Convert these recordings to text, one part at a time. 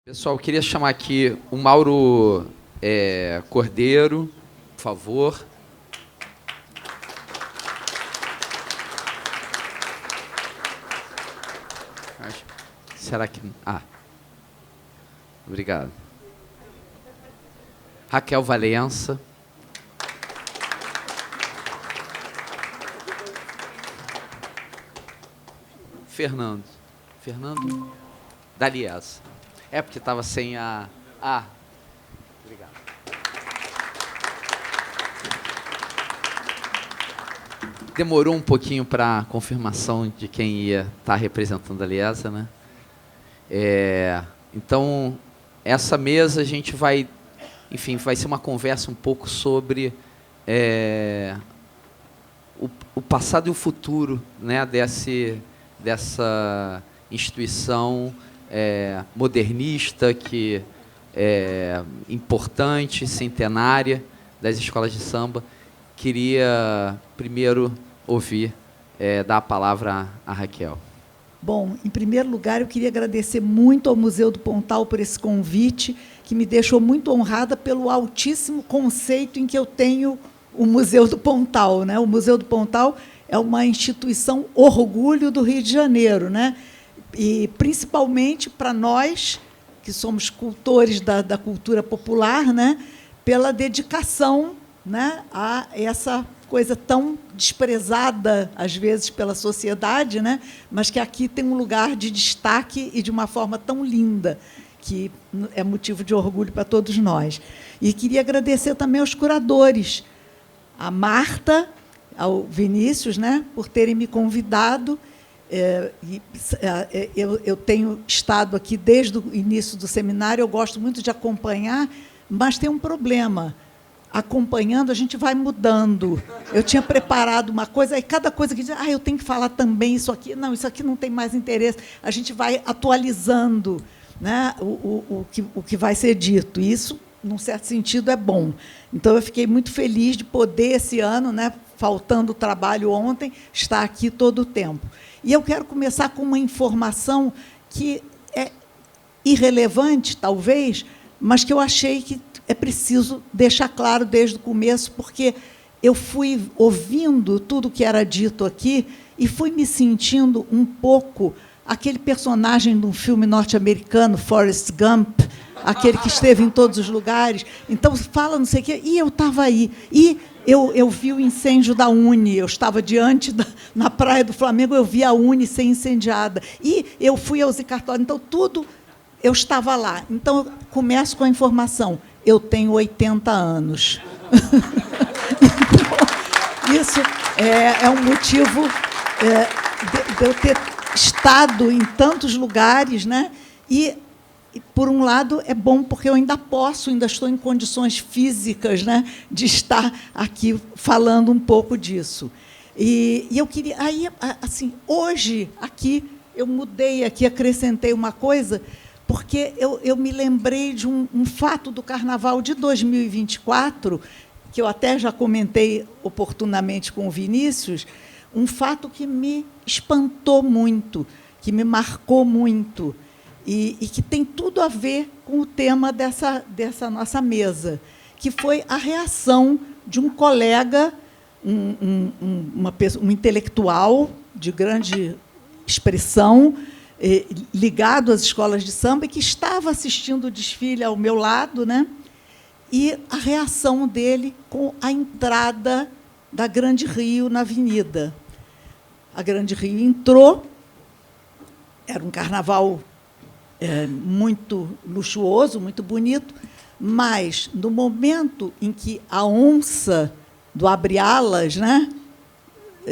Pessoal, eu queria chamar aqui o Mauro Cordeiro, por favor. Será que... obrigado. Raquel Valença. Fernando Daliesa. É porque estava sem a... obrigado. Demorou um pouquinho para a confirmação de quem ia estar representando a Daliesa, né? Então, essa mesa a gente vai... Enfim, vai ser uma conversa um pouco sobre o passado e o futuro, né, dessa instituição modernista, que é importante, centenária, das escolas de samba. Queria primeiro ouvir, dar a palavra à Raquel. Bom, em primeiro lugar, eu queria agradecer muito ao Museu do Pontal por esse convite, que me deixou muito honrada pelo altíssimo conceito em que eu tenho o Museu do Pontal, né? O Museu do Pontal é uma instituição orgulho do Rio de Janeiro, né? E, principalmente, para nós, que somos cultores da cultura popular, né? Pela dedicação, né, a essa coisa tão desprezada, às vezes, pela sociedade, né, mas que aqui tem um lugar de destaque e de uma forma tão linda, que é motivo de orgulho para todos nós. E queria agradecer também aos curadores, a Marta, ao Vinícius, né, por terem me convidado. Eu tenho estado aqui desde o início do seminário, eu gosto muito de acompanhar, mas tem um problema. Acompanhando, a gente vai mudando. Eu tinha preparado uma coisa, aí cada coisa que diz, eu tenho que falar também isso aqui. Não, isso aqui não tem mais interesse. A gente vai atualizando, né, o que vai ser dito. E isso, num certo sentido, é bom. Então, eu fiquei muito feliz de poder, esse ano, né, faltando o trabalho ontem, estar aqui todo o tempo. E eu quero começar com uma informação que é irrelevante, talvez, mas que eu achei que é preciso deixar claro desde o começo, porque eu fui ouvindo tudo que era dito aqui e fui me sentindo um pouco aquele personagem de um filme norte-americano, Forrest Gump, aquele que esteve em todos os lugares. Então, fala não sei o quê, e eu estava aí. E eu vi o incêndio da Uni, eu estava na praia do Flamengo, eu vi a Uni ser incendiada. E eu fui ao Zicartório, então, tudo, eu estava lá. Então, eu começo com a informação. Eu tenho 80 anos. Então, isso é um motivo de eu ter estado em tantos lugares, né? E, por um lado, é bom, porque eu ainda estou em condições físicas, né, de estar aqui falando um pouco disso. E eu queria... Aí, assim, hoje, aqui, eu mudei, aqui, acrescentei uma coisa, porque eu me lembrei de um fato do Carnaval de 2024, que eu até já comentei oportunamente com o Vinícius, um fato que me espantou muito, que me marcou muito, e que tem tudo a ver com o tema dessa nossa mesa, que foi a reação de um colega, um intelectual de grande expressão, ligado às escolas de samba, e que estava assistindo o desfile ao meu lado, né? E a reação dele com a entrada da Grande Rio na avenida. A Grande Rio entrou, era um carnaval muito luxuoso, muito bonito, mas, no momento em que a onça do Abre-Alas, né?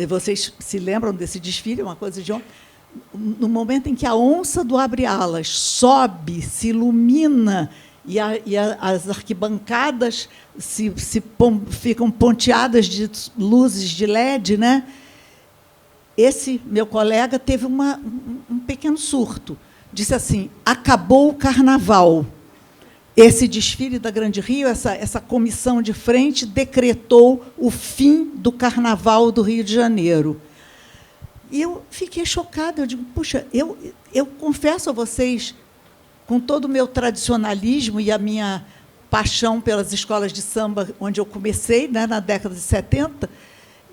Vocês se lembram desse desfile, uma coisa de ontem? No momento em que a onça do Abre-Alas sobe, se ilumina, e as arquibancadas ficam ponteadas de luzes de LED, né? Esse meu colega teve um pequeno surto. Disse assim, acabou o carnaval. Esse desfile da Grande Rio, essa comissão de frente, decretou o fim do carnaval do Rio de Janeiro. E eu fiquei chocada. Eu digo, puxa, eu confesso a vocês, com todo o meu tradicionalismo e a minha paixão pelas escolas de samba, onde eu comecei, né, na década de 70,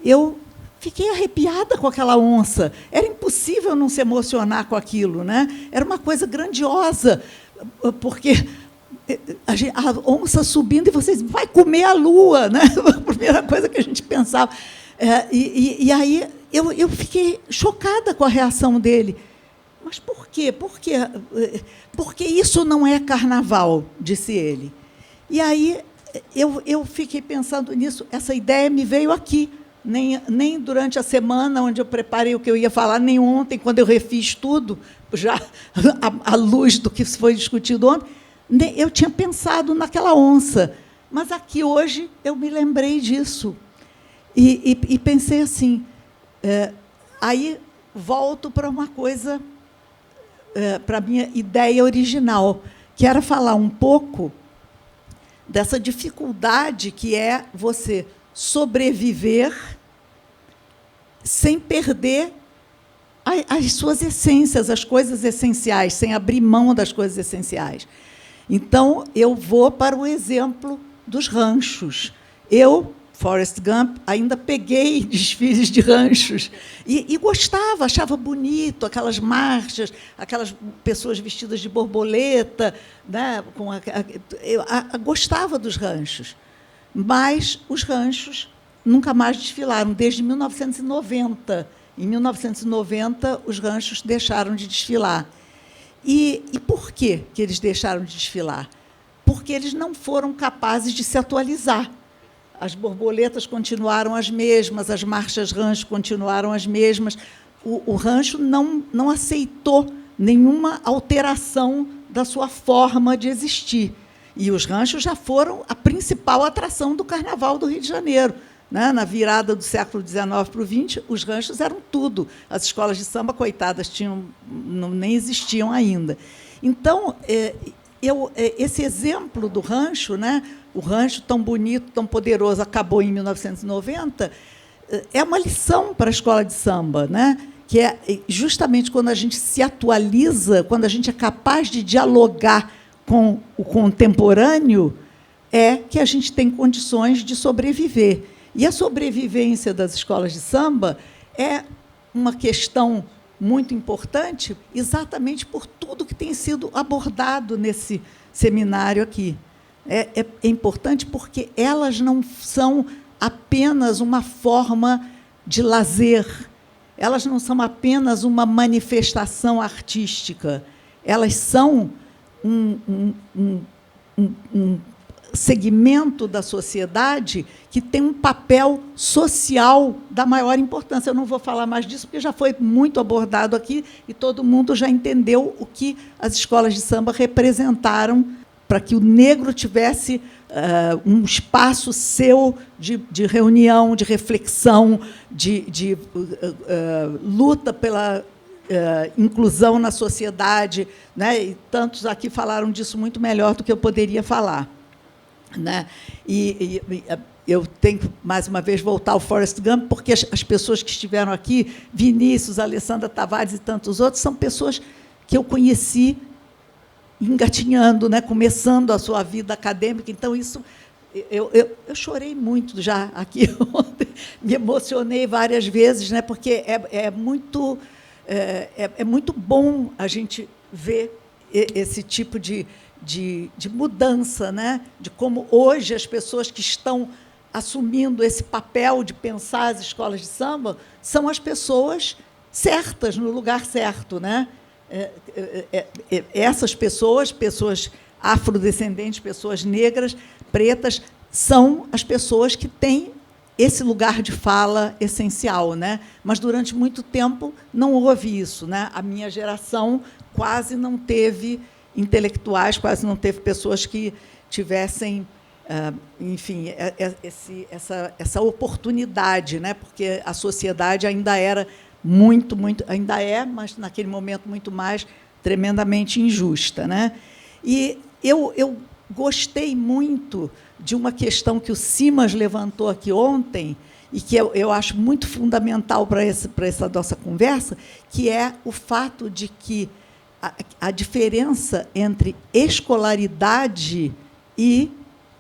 eu fiquei arrepiada com aquela onça. Era impossível não se emocionar com aquilo, né? Era uma coisa grandiosa, porque a onça subindo e vocês vai comer a lua, né? A primeira coisa que a gente pensava. E aí eu fiquei chocada com a reação dele. Mas por quê? Porque isso não é carnaval, disse ele. E aí eu fiquei pensando nisso. Essa ideia me veio aqui. Nem durante a semana, onde eu preparei o que eu ia falar, nem ontem, quando eu refiz tudo, já à luz do que foi discutido ontem, eu tinha pensado naquela onça. Mas aqui, hoje, eu me lembrei disso. E pensei assim, aí volto para uma coisa, para a minha ideia original, que era falar um pouco dessa dificuldade que é você sobreviver sem perder as suas essências, as coisas essenciais, sem abrir mão das coisas essenciais. Então, eu vou para o exemplo dos ranchos. Eu, Forrest Gump, ainda peguei desfiles de ranchos e gostava, achava bonito aquelas marchas, aquelas pessoas vestidas de borboleta, né, eu gostava dos ranchos. Mas os ranchos nunca mais desfilaram, desde 1990. Em 1990, os ranchos deixaram de desfilar. E por que eles deixaram de desfilar? Porque eles não foram capazes de se atualizar. As borboletas continuaram as mesmas, as marchas rancho continuaram as mesmas. O rancho não aceitou nenhuma alteração da sua forma de existir. E os ranchos já foram a principal atração do Carnaval do Rio de Janeiro. Né? Na virada do século XIX para o XX, os ranchos eram tudo. As escolas de samba, coitadas, nem existiam ainda. Então, esse exemplo do rancho, né? O rancho tão bonito, tão poderoso, acabou em 1990, é uma lição para a escola de samba, né? Que é justamente quando a gente se atualiza, quando a gente é capaz de dialogar com o contemporâneo, é que a gente tem condições de sobreviver. E a sobrevivência das escolas de samba é uma questão muito importante, exatamente por tudo que tem sido abordado nesse seminário aqui. É importante porque elas não são apenas uma forma de lazer, elas não são apenas uma manifestação artística, elas são um segmento da sociedade que tem um papel social da maior importância. Eu não vou falar mais disso, porque já foi muito abordado aqui e todo mundo já entendeu o que as escolas de samba representaram para que o negro tivesse um espaço seu de reunião, de reflexão, de luta pela inclusão na sociedade, né? E tantos aqui falaram disso muito melhor do que eu poderia falar. Né? E eu tenho que, mais uma vez, voltar ao Forrest Gump, porque as pessoas que estiveram aqui, Vinícius, Alessandra Tavares e tantos outros, são pessoas que eu conheci engatinhando, né? Começando a sua vida acadêmica. Então, isso eu chorei muito já aqui ontem, me emocionei várias vezes, né? Porque é muito bom a gente ver esse tipo de mudança, né? De como hoje as pessoas que estão assumindo esse papel de pensar as escolas de samba são as pessoas certas, no lugar certo, né? Essas pessoas afrodescendentes, pessoas negras, pretas, são as pessoas que têm esse lugar de fala essencial, né? Mas, durante muito tempo, não houve isso, né? A minha geração quase não teve intelectuais, quase não teve pessoas que tivessem, enfim, essa oportunidade, né? Porque a sociedade ainda era ainda é, mas naquele momento muito mais, tremendamente injusta, né? E eu gostei muito de uma questão que o Simas levantou aqui ontem, e que eu acho muito fundamental para essa nossa conversa, que é o fato de que a diferença entre escolaridade e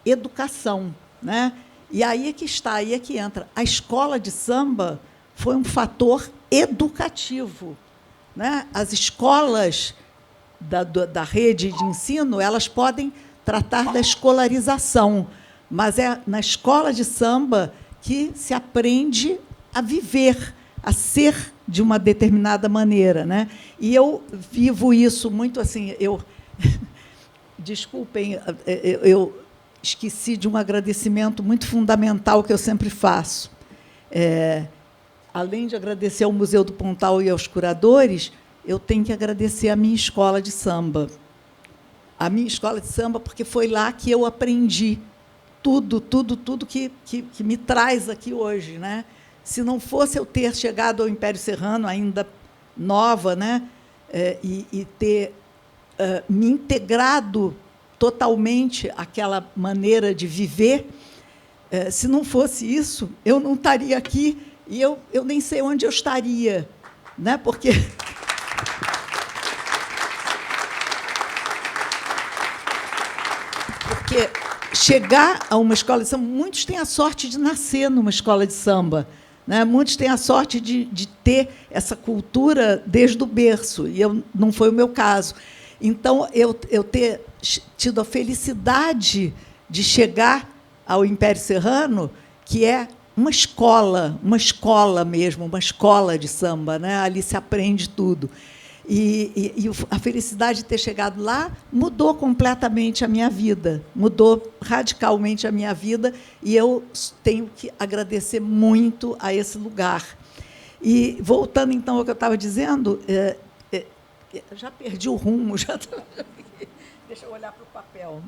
educação, né? E aí é que está, aí é que entra. A escola de samba foi um fator educativo, né? As escolas da rede de ensino, elas podem tratar da escolarização, mas é na escola de samba que se aprende a viver, a ser de uma determinada maneira, né? E eu vivo isso muito assim, desculpem, eu esqueci de um agradecimento muito fundamental que eu sempre faço. Além de agradecer ao Museu do Pontal e aos curadores, eu tenho que agradecer à minha escola de samba. A minha escola de samba, porque foi lá que eu aprendi tudo que me traz aqui hoje, né? Se não fosse eu ter chegado ao Império Serrano, ainda nova, né? E ter me integrado totalmente àquela maneira de viver, se não fosse isso, eu não estaria aqui e eu nem sei onde eu estaria, né? Porque chegar a uma escola de samba, muitos têm a sorte de nascer numa escola de samba, né? Muitos têm a sorte de ter essa cultura desde o berço, e não foi o meu caso. Então, eu ter tido a felicidade de chegar ao Império Serrano, que é uma escola mesmo, uma escola de samba, né? Ali se aprende tudo. E a felicidade de ter chegado lá mudou completamente a minha vida, mudou radicalmente a minha vida, e eu tenho que agradecer muito a esse lugar. E, voltando, então, ao que eu estava dizendo, já perdi o rumo, deixa eu olhar para o papel.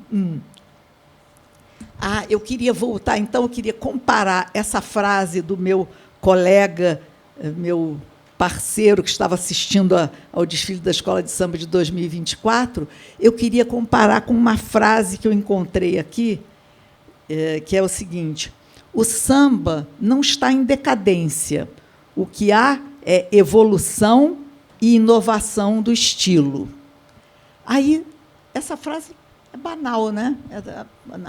Eu queria voltar, então, eu queria comparar essa frase do meu colega, meu parceiro que estava assistindo ao desfile da Escola de Samba de 2024, eu queria comparar com uma frase que eu encontrei aqui, que é o seguinte: o samba não está em decadência, o que há é evolução e inovação do estilo. Aí, essa frase é banal, né?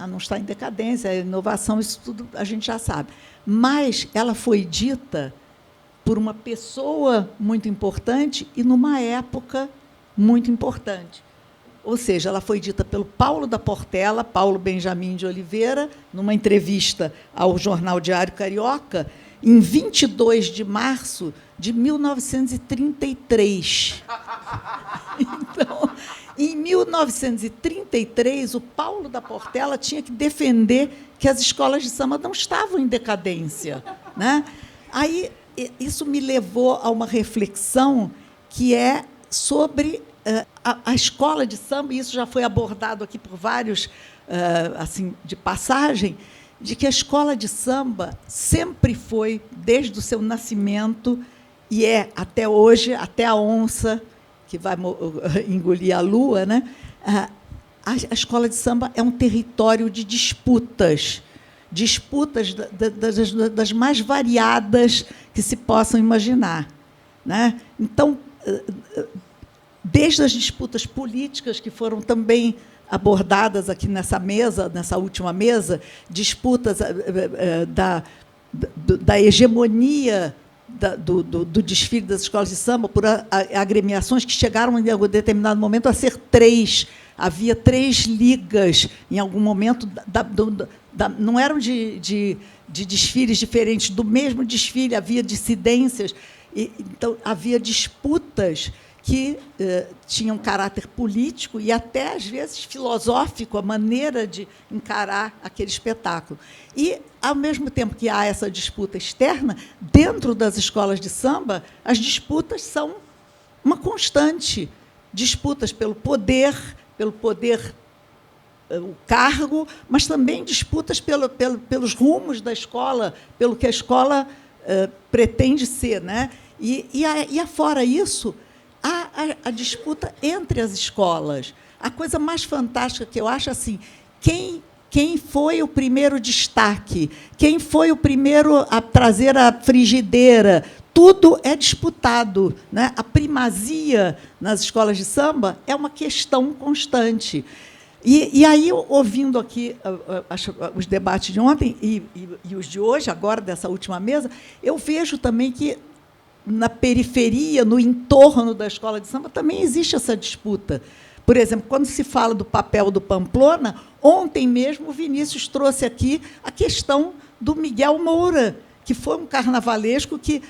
Não está em decadência, inovação, isso tudo a gente já sabe. Mas ela foi dita por uma pessoa muito importante e numa época muito importante. Ou seja, ela foi dita pelo Paulo da Portela, Paulo Benjamin de Oliveira, numa entrevista ao Jornal Diário Carioca, em 22 de março de 1933. Então, em 1933, o Paulo da Portela tinha que defender que as escolas de samba não estavam em decadência, né? Aí, isso me levou a uma reflexão que é sobre a escola de samba, e isso já foi abordado aqui por vários, assim, de passagem, de que a escola de samba sempre foi, desde o seu nascimento, e até hoje, até a onça, que vai engolir a lua, né? A escola de samba é um território de disputas das mais variadas que se possam imaginar, né? Então, desde as disputas políticas, que foram também abordadas aqui nessa mesa, nessa última mesa, disputas da hegemonia do desfile das escolas de samba por agremiações que chegaram, em algum determinado momento, a ser 3. Havia 3 ligas, em algum momento, não eram de desfiles diferentes, do mesmo desfile, havia dissidências, então havia disputas que tinham caráter político e até, às vezes, filosófico, a maneira de encarar aquele espetáculo. E, ao mesmo tempo que há essa disputa externa, dentro das escolas de samba, as disputas são uma constante. Disputas pelo poder, o cargo, mas também disputas pelos rumos da escola, pelo que a escola pretende ser, né? E afora isso, há a disputa entre as escolas. A coisa mais fantástica que eu acho, assim, quem foi o primeiro destaque, quem foi o primeiro a trazer a frigideira, tudo é disputado, né? A primazia nas escolas de samba é uma questão constante. E aí, ouvindo aqui os debates de ontem e os de hoje, agora, dessa última mesa, eu vejo também que, na periferia, no entorno da escola de samba, também existe essa disputa. Por exemplo, quando se fala do papel do Pamplona, ontem mesmo o Vinícius trouxe aqui a questão do Miguel Moura, que foi um carnavalesco que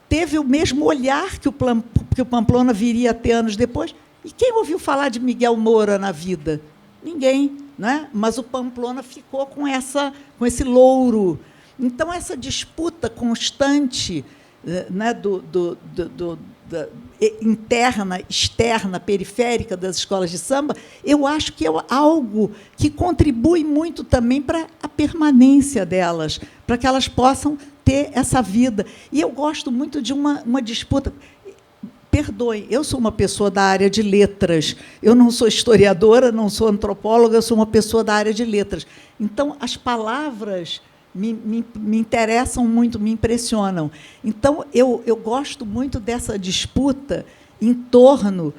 teve o mesmo olhar que o Pamplona viria a ter anos depois. E quem ouviu falar de Miguel Moura na vida? Ninguém, né? Mas o Pamplona ficou com esse louro. Então, essa disputa constante, né, interna, externa, periférica das escolas de samba, eu acho que é algo que contribui muito também para a permanência delas, para que elas possam ter essa vida. E eu gosto muito de uma disputa. Perdoem, eu sou uma pessoa da área de letras. Eu não sou historiadora, não sou antropóloga, eu sou uma pessoa da área de letras. Então, as palavras me interessam muito, me impressionam. Então, eu gosto muito dessa disputa em torno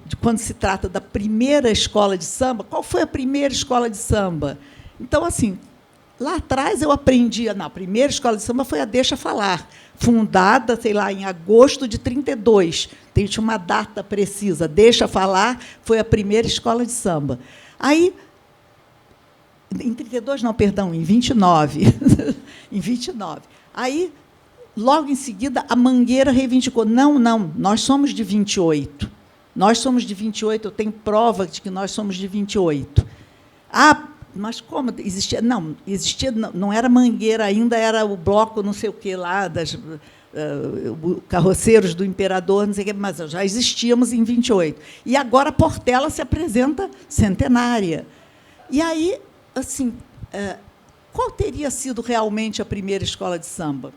de quando se trata da primeira escola de samba. Qual foi a primeira escola de samba? Então, assim, lá atrás eu aprendi, a primeira escola de samba foi a Deixa Falar, fundada, sei lá, em agosto de 1932. Tem uma data precisa. Deixa Falar foi a primeira escola de samba. Aí, em 32, não, perdão, em 29. Em 29. Aí, logo em seguida, a Mangueira reivindicou. Não, nós somos de 28. Nós somos de 28, eu tenho prova de que nós somos de 28. Mas como existia? Não, existia, não era Mangueira ainda, era o bloco não sei o quê lá, carroceiros do imperador, não sei o quê, mas já existíamos em 28. E agora a Portela se apresenta centenária. E aí, assim, qual teria sido realmente a primeira escola de samba?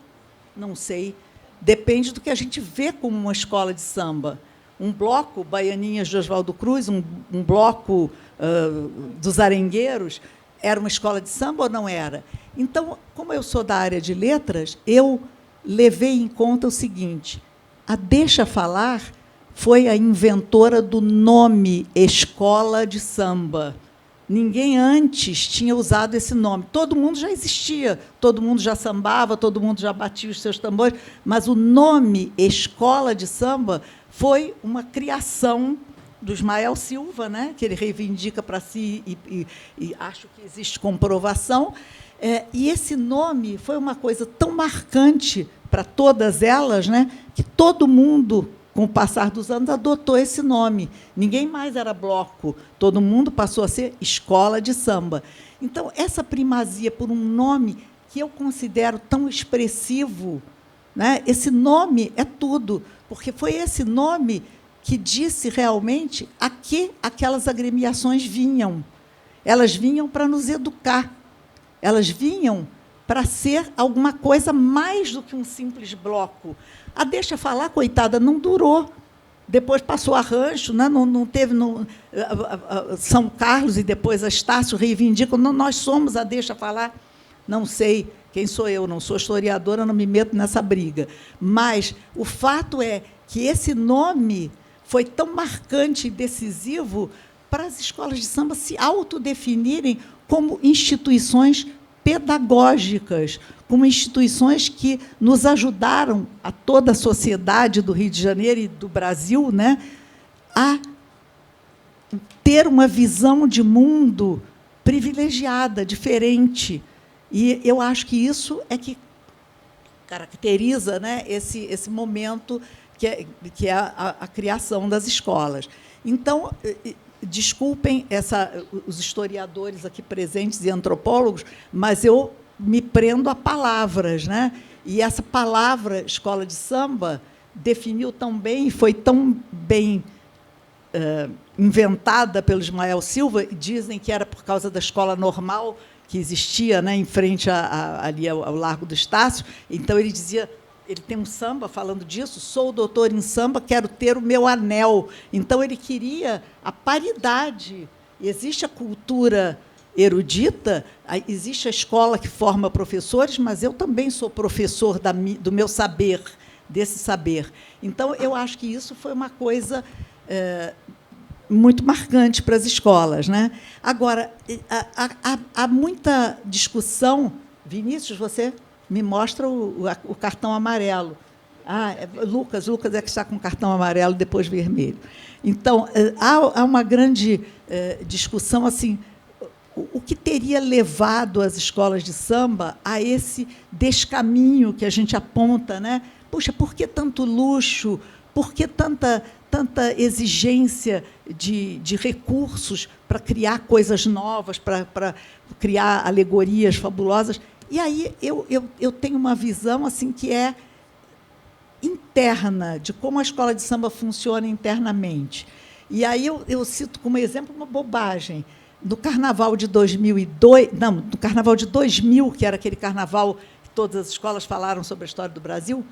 Não sei. Depende do que a gente vê como uma escola de samba. Um bloco, Baianinhas de Oswaldo Cruz, um bloco dos Arengueiros, era uma escola de samba ou não era? Então, como eu sou da área de letras, eu levei em conta o seguinte: a Deixa Falar foi a inventora do nome Escola de Samba. Ninguém antes tinha usado esse nome. Todo mundo já existia, todo mundo já sambava, todo mundo já batia os seus tambores, mas o nome Escola de Samba foi uma criação do Ismael Silva, né, que ele reivindica para si e acho que existe comprovação. E esse nome foi uma coisa tão marcante para todas elas, né, que todo mundo, com o passar dos anos, adotou esse nome. Ninguém mais era bloco, todo mundo passou a ser escola de samba. Então, essa primazia por um nome que eu considero tão expressivo, né, esse nome é tudo, porque foi esse nome que disse realmente a que aquelas agremiações vinham. Elas vinham para nos educar, elas vinham para ser alguma coisa mais do que um simples bloco. A Deixa Falar, coitada, não durou. Depois passou a Rancho, né? Não teve São Carlos e depois a Estácio reivindicam. Não, nós somos a Deixa Falar. Não sei quem sou eu, não sou historiadora, não me meto nessa briga. Mas o fato é que esse nome foi tão marcante e decisivo para as escolas de samba se autodefinirem como instituições pedagógicas, como instituições que nos ajudaram, a toda a sociedade do Rio de Janeiro e do Brasil, né, a ter uma visão de mundo privilegiada, diferente. E eu acho que isso é que caracteriza, né, esse momento que é a criação das escolas. Então, desculpem os historiadores aqui presentes e antropólogos, mas eu me prendo a palavras, né? E essa palavra escola de samba definiu tão bem, foi tão bem inventada pelo Ismael Silva, e dizem que era por causa da escola normal que existia, né, em frente ali ao Largo do Estácio. Então, ele dizia... Ele tem um samba falando disso, sou doutor em samba, quero ter o meu anel. Então, ele queria a paridade. Existe a cultura erudita, existe a escola que forma professores, mas eu também sou professor do meu saber, desse saber. Então, eu acho que isso foi uma coisa muito marcante para as escolas, né? Agora, há muita discussão. Vinícius, você me mostra o cartão amarelo. Lucas é que está com cartão amarelo, depois vermelho. Então, há uma grande discussão assim, o que teria levado as escolas de samba a esse descaminho que a gente aponta, né? Puxa, por que tanto luxo? Por que tanta exigência de recursos para criar coisas novas, para criar alegorias fabulosas? E aí eu tenho uma visão assim que é interna, de como a escola de samba funciona internamente. E aí eu cito como exemplo uma bobagem. No Carnaval de 2002, não, no Carnaval de 2000, que era aquele carnaval que todas as escolas falaram sobre a história do Brasil,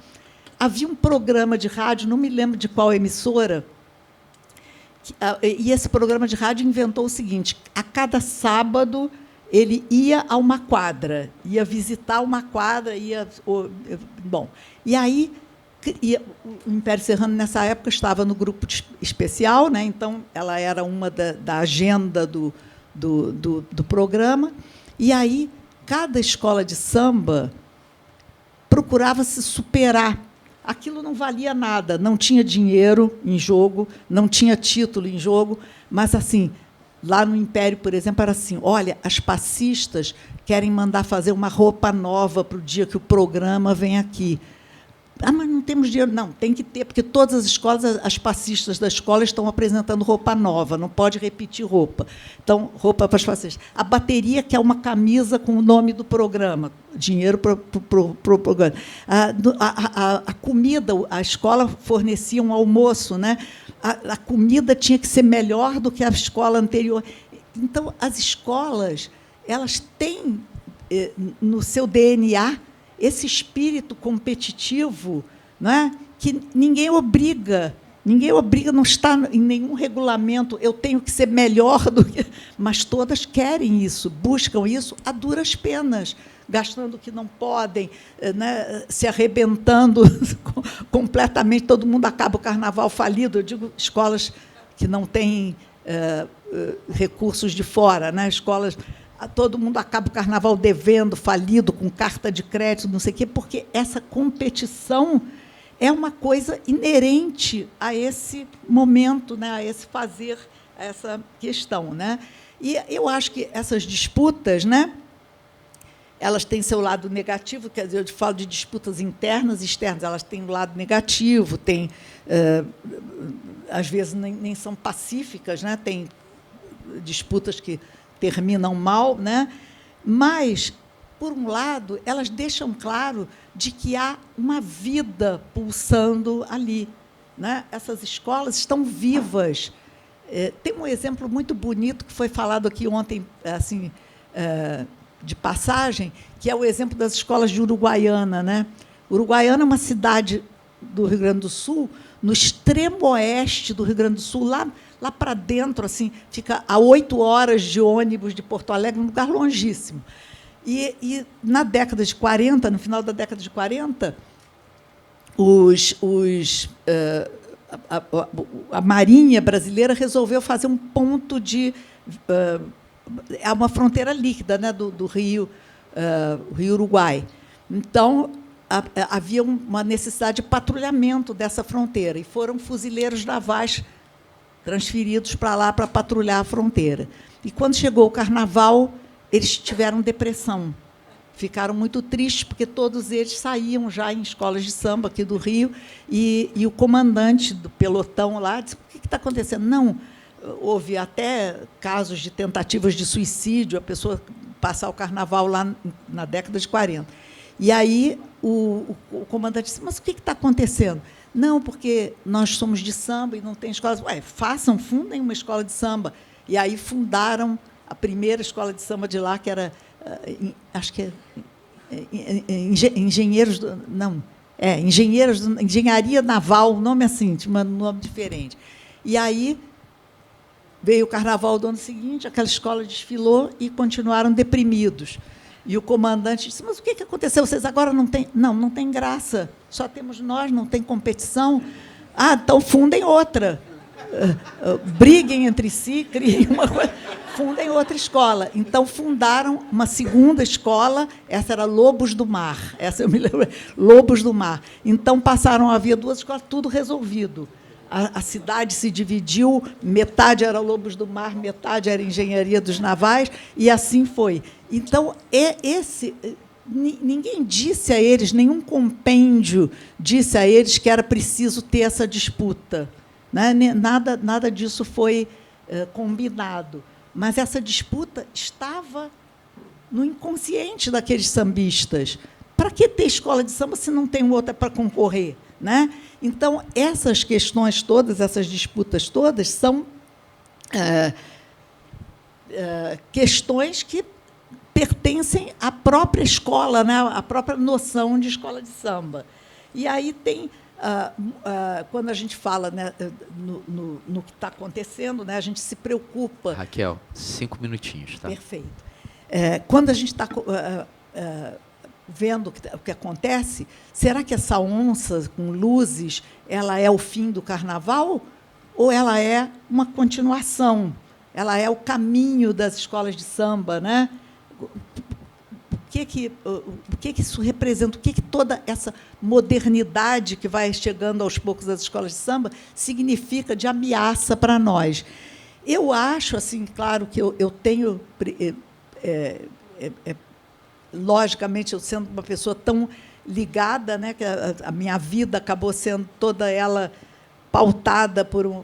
havia um programa de rádio, não me lembro de qual emissora, e esse programa de rádio inventou o seguinte: a cada sábado ele ia a uma quadra, ia visitar uma quadra, bom, e aí o Império Serrano, nessa época, estava no grupo especial, né? Então, ela era uma da agenda do programa, e aí cada escola de samba procurava se superar. Aquilo não valia nada, não tinha dinheiro em jogo, não tinha título em jogo, mas, assim, lá no Império, por exemplo, era assim: olha, as passistas querem mandar fazer uma roupa nova para o dia que o programa vem aqui. Mas não temos dinheiro. Não, tem que ter, porque todas as escolas, as passistas da escola estão apresentando roupa nova, não pode repetir roupa. Então, roupa para as passistas. A bateria quer uma camisa com o nome do programa, dinheiro para o programa. A comida, a escola fornecia um almoço, né? A comida tinha que ser melhor do que a escola anterior. Então, as escolas, elas têm no seu DNA esse espírito competitivo, não é? Que ninguém obriga, não está em nenhum regulamento, eu tenho que ser melhor do que... Mas todas querem isso, buscam isso a duras penas, gastando o que não podem, né? Se arrebentando completamente, todo mundo acaba o carnaval falido. Eu digo escolas que não têm recursos de fora, né? Escolas... Todo mundo acaba o carnaval devendo, falido, com carta de crédito, não sei o quê, porque essa competição é uma coisa inerente a esse momento, né, a esse fazer, a essa questão, né? E eu acho que essas disputas, né, elas têm seu lado negativo, quer dizer, eu falo de disputas internas e externas, elas têm um lado negativo, tem, às vezes nem são pacíficas, né? Tem disputas que terminam mal, né? Mas, por um lado, elas deixam claro de que há uma vida pulsando ali, né? Essas escolas estão vivas. Tem um exemplo muito bonito que foi falado aqui ontem, assim, de passagem, que é o exemplo das escolas de Uruguaiana, né? Uruguaiana é uma cidade do Rio Grande do Sul, no extremo oeste do Rio Grande do Sul, lá para dentro, assim, fica a 8 horas de ônibus de Porto Alegre, um lugar longíssimo. E na década de 40, no final da década de 40, a Marinha brasileira resolveu fazer um ponto de... É uma fronteira líquida, né, do Rio Uruguai. Então, havia uma necessidade de patrulhamento dessa fronteira, e foram fuzileiros navais transferidos para lá para patrulhar a fronteira. E, quando chegou o Carnaval, eles tiveram depressão. Ficaram muito tristes, porque todos eles saíam já em escolas de samba aqui do Rio, e o comandante do pelotão lá disse: o que está acontecendo? Não, houve até casos de tentativas de suicídio, a pessoa passar o Carnaval lá na década de 40. E aí o comandante disse: mas o que está acontecendo? Não, porque nós somos de samba e não tem escolas. Fundem uma escola de samba. E aí fundaram a primeira escola de samba de lá, que era, acho que Engenheiros do... Não, Engenharia Naval, um nome assim, tinha um nome diferente. E aí veio o Carnaval do ano seguinte, aquela escola desfilou e continuaram deprimidos. E o comandante disse, mas o que aconteceu? Vocês agora não têm... Não tem graça. Só temos nós, não tem competição. Ah, então fundem outra. Briguem entre si, criem uma coisa... Fundem outra escola. Então, fundaram uma segunda escola, essa era Lobos do Mar. Essa eu me lembro, Lobos do Mar. Então, passaram a haver duas escolas, tudo resolvido. A cidade se dividiu, metade era Lobos do Mar, metade era Engenharia dos Navais, e assim foi. Então, ninguém disse a eles, nenhum compêndio disse a eles que era preciso ter essa disputa. Né? Nada disso foi combinado. Mas essa disputa estava no inconsciente daqueles sambistas. Para que ter escola de samba se não tem outra para concorrer? Né? Então, essas questões todas, essas disputas todas, são questões que pertencem à própria escola, né? À própria noção de escola de samba. E aí tem, quando a gente fala, né, no que está acontecendo, né, a gente se preocupa. Raquel, 5 minutinhos. Tá? Perfeito. Quando a gente está vendo o que acontece, será que essa onça com luzes ela é o fim do carnaval ou ela é uma continuação? Ela é o caminho das escolas de samba, né? O que isso representa? O que toda essa modernidade que vai chegando aos poucos às escolas de samba significa de ameaça para nós? Eu acho, assim, claro que eu tenho... logicamente, eu sendo uma pessoa tão ligada, né, que a minha vida acabou sendo toda ela pautada por um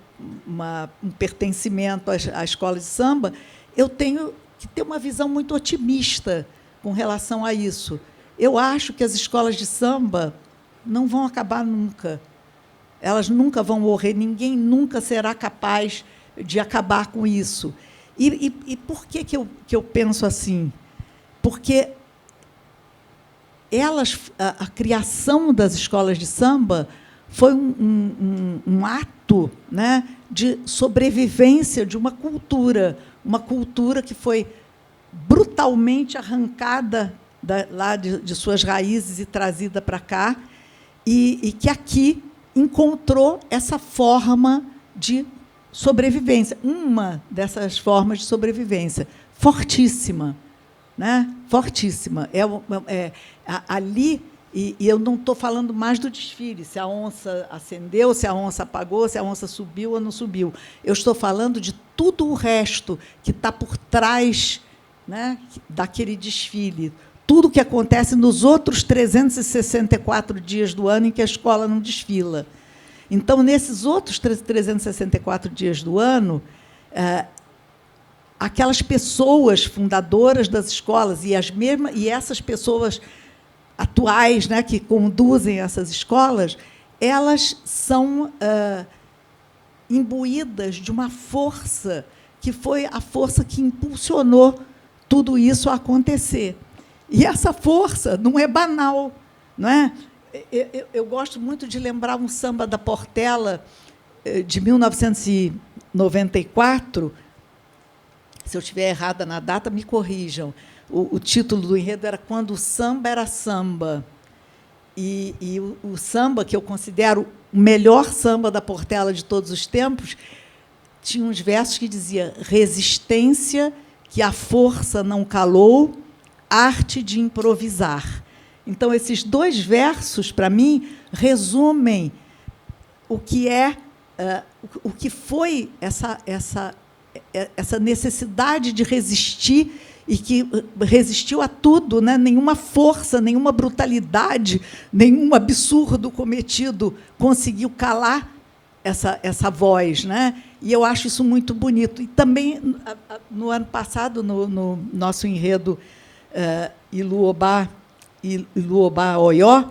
pertencimento à escola de samba, eu tenho que ter uma visão muito otimista com relação a isso. Eu acho que as escolas de samba não vão acabar nunca. Elas nunca vão morrer, ninguém nunca será capaz de acabar com isso. E por que eu penso assim? Porque a criação das escolas de samba foi um ato, né, de sobrevivência de uma cultura que foi brutalmente arrancada lá de suas raízes e trazida para cá, e que aqui encontrou essa forma de sobrevivência, uma dessas formas de sobrevivência, fortíssima. Né? Fortíssima. Ali, e eu não estou falando mais do desfile, se a onça acendeu, se a onça apagou, se a onça subiu ou não subiu. Eu estou falando de tudo o resto que está por trás, né, daquele desfile. Tudo que acontece nos outros 364 dias do ano em que a escola não desfila. Então, nesses outros 364 dias do ano, aquelas pessoas fundadoras das escolas e essas pessoas atuais, né, que conduzem essas escolas, elas são imbuídas de uma força que foi a força que impulsionou tudo isso a acontecer. E essa força não é banal, não é? Eu gosto muito de lembrar um samba da Portela de 1994. Se eu estiver errada na data, me corrijam. O título do enredo era Quando o Samba Era Samba. E o samba, que eu considero o melhor samba da Portela de todos os tempos, tinha uns versos que diziam: resistência que a força não calou, arte de improvisar. Então, esses dois versos, para mim, resumem o que foi essa necessidade de resistir, e que resistiu a tudo, né? Nenhuma força, nenhuma brutalidade, nenhum absurdo cometido conseguiu calar essa voz, né? E eu acho isso muito bonito. E também, no ano passado, no nosso enredo Iluobá Oió,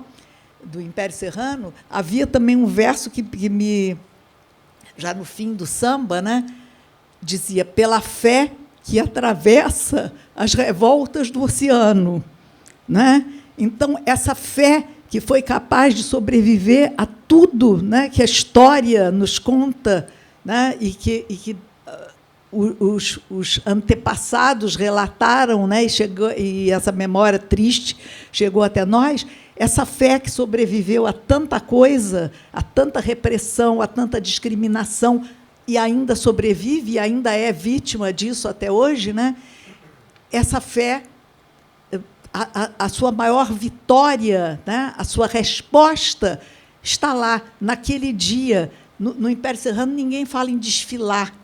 do Império Serrano, havia também um verso que já no fim do samba, né, dizia: pela fé que atravessa as revoltas do oceano. Né? Então, essa fé que foi capaz de sobreviver a tudo, né, que a história nos conta, né, e que os antepassados relataram, né, e essa memória triste chegou até nós, essa fé que sobreviveu a tanta coisa, a tanta repressão, a tanta discriminação, e ainda sobrevive, e ainda é vítima disso até hoje, né? Essa fé, a sua maior vitória, né, a sua resposta está lá, naquele dia. No Império Serrano, ninguém fala em desfilar.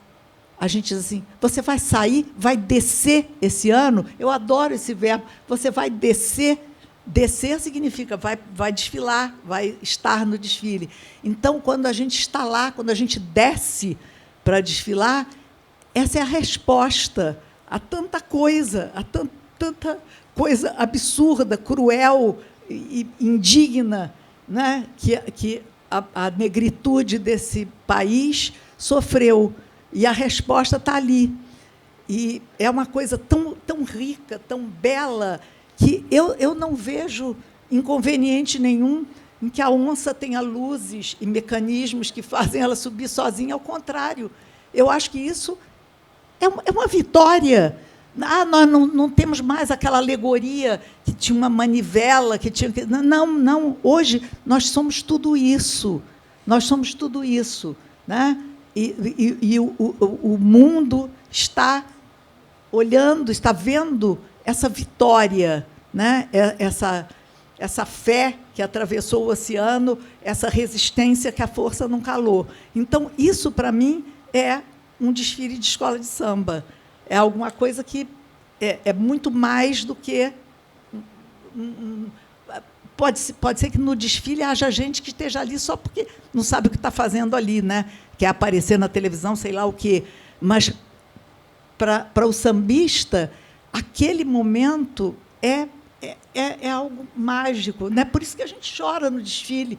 A gente diz assim, você vai sair, vai descer esse ano? Eu adoro esse verbo. Você vai descer. Descer significa vai desfilar, vai estar no desfile. Então, quando a gente está lá, quando a gente desce para desfilar, essa é a resposta a tanta coisa, tanta coisa absurda, cruel e indigna, né, que a negritude desse país sofreu. E a resposta está ali. E é uma coisa tão rica, tão bela, que eu não vejo inconveniente nenhum em que a onça tenha luzes e mecanismos que fazem ela subir sozinha. Ao contrário, eu acho que isso é uma vitória. Nós não temos mais aquela alegoria que tinha uma manivela, que tinha... Não. Hoje, nós somos tudo isso. Nós somos tudo isso, né? E o mundo está olhando, está vendo essa vitória, né? Essa fé que atravessou o oceano, essa resistência que a força não calou. Então, isso, para mim, é um desfile de escola de samba. É alguma coisa que é muito mais do que... Pode ser que no desfile haja gente que esteja ali só porque não sabe o que está fazendo ali, né? Quer aparecer na televisão, sei lá o quê. Mas, para o sambista, aquele momento é algo mágico, né? Por isso que a gente chora no desfile.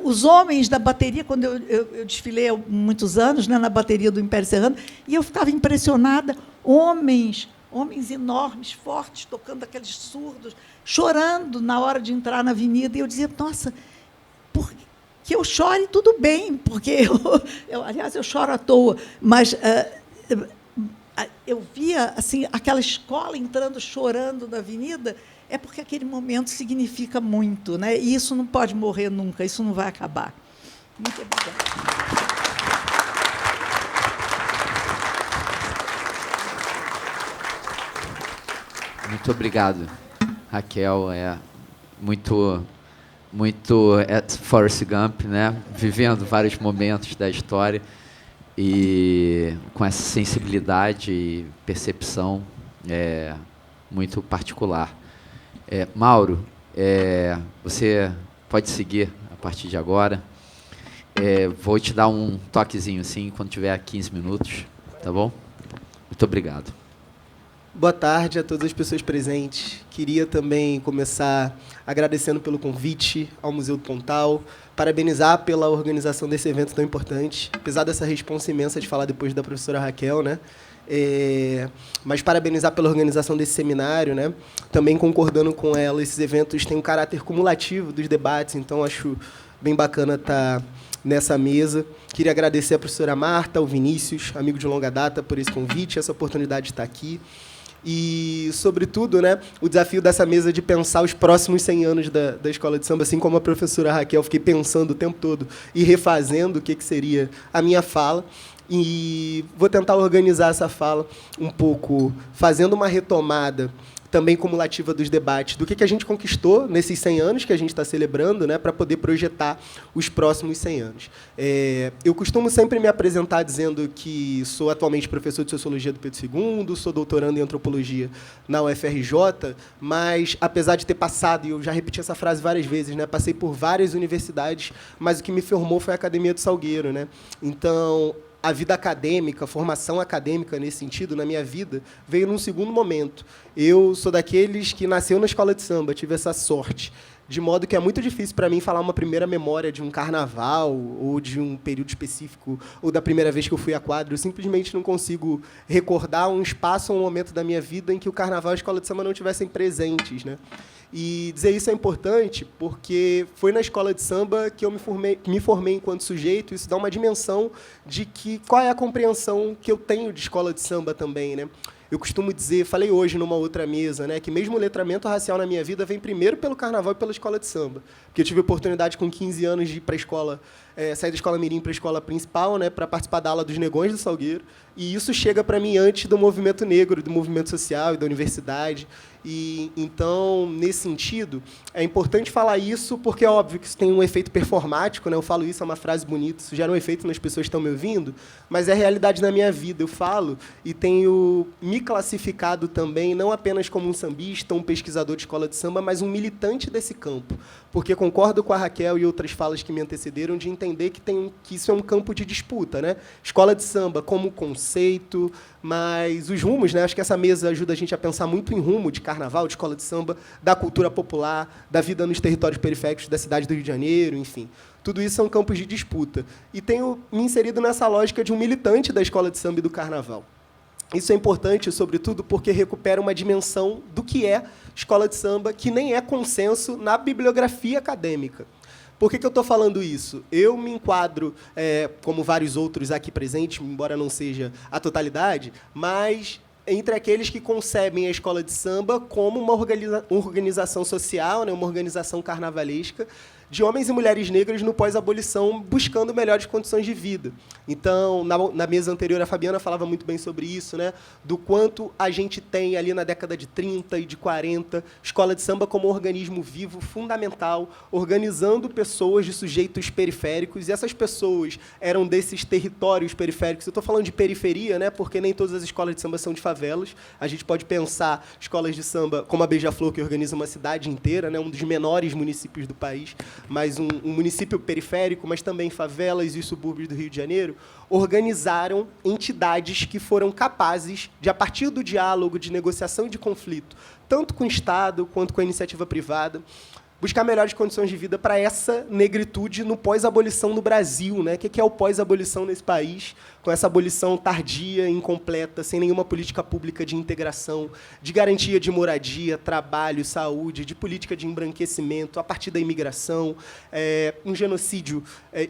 Os homens da bateria, quando eu desfilei há muitos anos, né, na bateria do Império Serrano, e eu ficava impressionada, homens enormes, fortes, tocando aqueles surdos, chorando na hora de entrar na avenida, e eu dizia, nossa, que eu chore, tudo bem, porque aliás, eu choro à toa, mas eu via assim, aquela escola entrando, chorando na avenida, é porque aquele momento significa muito, né? E isso não pode morrer nunca, isso não vai acabar. Muito obrigada. Muito obrigado, Raquel. É muito Forrest Gump, né? Vivendo vários momentos da história e com essa sensibilidade e percepção muito particular. Mauro, você pode seguir a partir de agora. Vou te dar um toquezinho assim quando tiver 15 minutos, tá bom? Muito obrigado. Boa tarde a todas as pessoas presentes. Queria também começar agradecendo pelo convite ao Museu do Pontal, parabenizar pela organização desse evento tão importante, apesar dessa responsa imensa de falar depois da professora Raquel, né? Mas parabenizar pela organização desse seminário, né? Também concordando com ela, esses eventos têm um caráter cumulativo dos debates, então acho bem bacana estar nessa mesa. Queria agradecer a professora Marta, ao Vinícius, amigo de longa data, por esse convite, essa oportunidade de estar aqui. E, sobretudo, né, o desafio dessa mesa de pensar os próximos 100 anos da Escola de Samba, assim como a professora Raquel, fiquei pensando o tempo todo e refazendo o que seria a minha fala. E vou tentar organizar essa fala um pouco, fazendo uma retomada também cumulativa dos debates, do que a gente conquistou nesses 100 anos que a gente está celebrando, né, para poder projetar os próximos 100 anos. Eu costumo sempre me apresentar dizendo que sou atualmente professor de Sociologia do Pedro II, sou doutorando em Antropologia na UFRJ, mas, apesar de ter passado, e eu já repeti essa frase várias vezes, né, passei por várias universidades, mas o que me formou foi a Academia do Salgueiro, né? Então, a vida acadêmica, a formação acadêmica nesse sentido, na minha vida, veio num segundo momento. Eu sou daqueles que nasceu na escola de samba, tive essa sorte, de modo que é muito difícil para mim falar uma primeira memória de um carnaval, ou de um período específico, ou da primeira vez que eu fui à quadra. Eu simplesmente não consigo recordar um espaço ou um momento da minha vida em que o carnaval e a escola de samba não estivessem presentes, né? E dizer isso é importante porque foi na escola de samba que eu me formei enquanto sujeito. Isso dá uma dimensão de qual é a compreensão que eu tenho de escola de samba também, né? Eu costumo dizer, falei hoje numa outra mesa, né, que mesmo o letramento racial na minha vida vem primeiro pelo carnaval e pela escola de samba. Porque eu tive a oportunidade, com 15 anos, de ir para a escola, sair da escola mirim para a escola principal, né, para participar da aula dos Negões do Salgueiro. E isso chega para mim antes do movimento negro, do movimento social e da universidade. E, então, nesse sentido, é importante falar isso, porque é óbvio que isso tem um efeito performático, né? Eu falo isso, é uma frase bonita, isso gera um efeito nas pessoas que estão me ouvindo, mas é a realidade na minha vida. Eu falo e tenho me classificado também, não apenas como um sambista, um pesquisador de escola de samba, mas um militante desse campo, porque concordo com a Raquel e outras falas que me antecederam de entender que isso é um campo de disputa, né? Escola de samba como conceito, mas os rumos, né? Acho que essa mesa ajuda a gente a pensar muito em rumo de carnaval, de escola de samba, da cultura popular, da vida nos territórios periféricos da cidade do Rio de Janeiro, enfim. Tudo isso são campos de disputa. E tenho me inserido nessa lógica de um militante da escola de samba e do carnaval. Isso é importante, sobretudo, porque recupera uma dimensão do que é escola de samba, que nem é consenso na bibliografia acadêmica. Por que eu estou falando isso? Eu me enquadro, como vários outros aqui presentes, embora não seja a totalidade, mas entre aqueles que concebem a escola de samba como uma organização social, né, uma organização carnavalesca, de homens e mulheres negras no pós-abolição, buscando melhores condições de vida. Então, na mesa anterior, a Fabiana falava muito bem sobre isso, né? Do quanto a gente tem ali na década de 30 e de 40, escola de samba como um organismo vivo, fundamental, organizando pessoas de sujeitos periféricos, e essas pessoas eram desses territórios periféricos. Eu estou falando de periferia, né? Porque nem todas as escolas de samba são de favelas. A gente pode pensar escolas de samba como a Beija-Flor, que organiza uma cidade inteira, né? Um dos menores municípios do país, mas um município periférico, mas também favelas e subúrbios do Rio de Janeiro, organizaram entidades que foram capazes de, a partir do diálogo, de negociação e de conflito, tanto com o Estado quanto com a iniciativa privada, buscar melhores condições de vida para essa negritude no pós-abolição no Brasil, né? O que é o pós-abolição nesse país, com essa abolição tardia, incompleta, sem nenhuma política pública de integração, de garantia de moradia, trabalho, saúde, de política de embranquecimento, a partir da imigração, um genocídio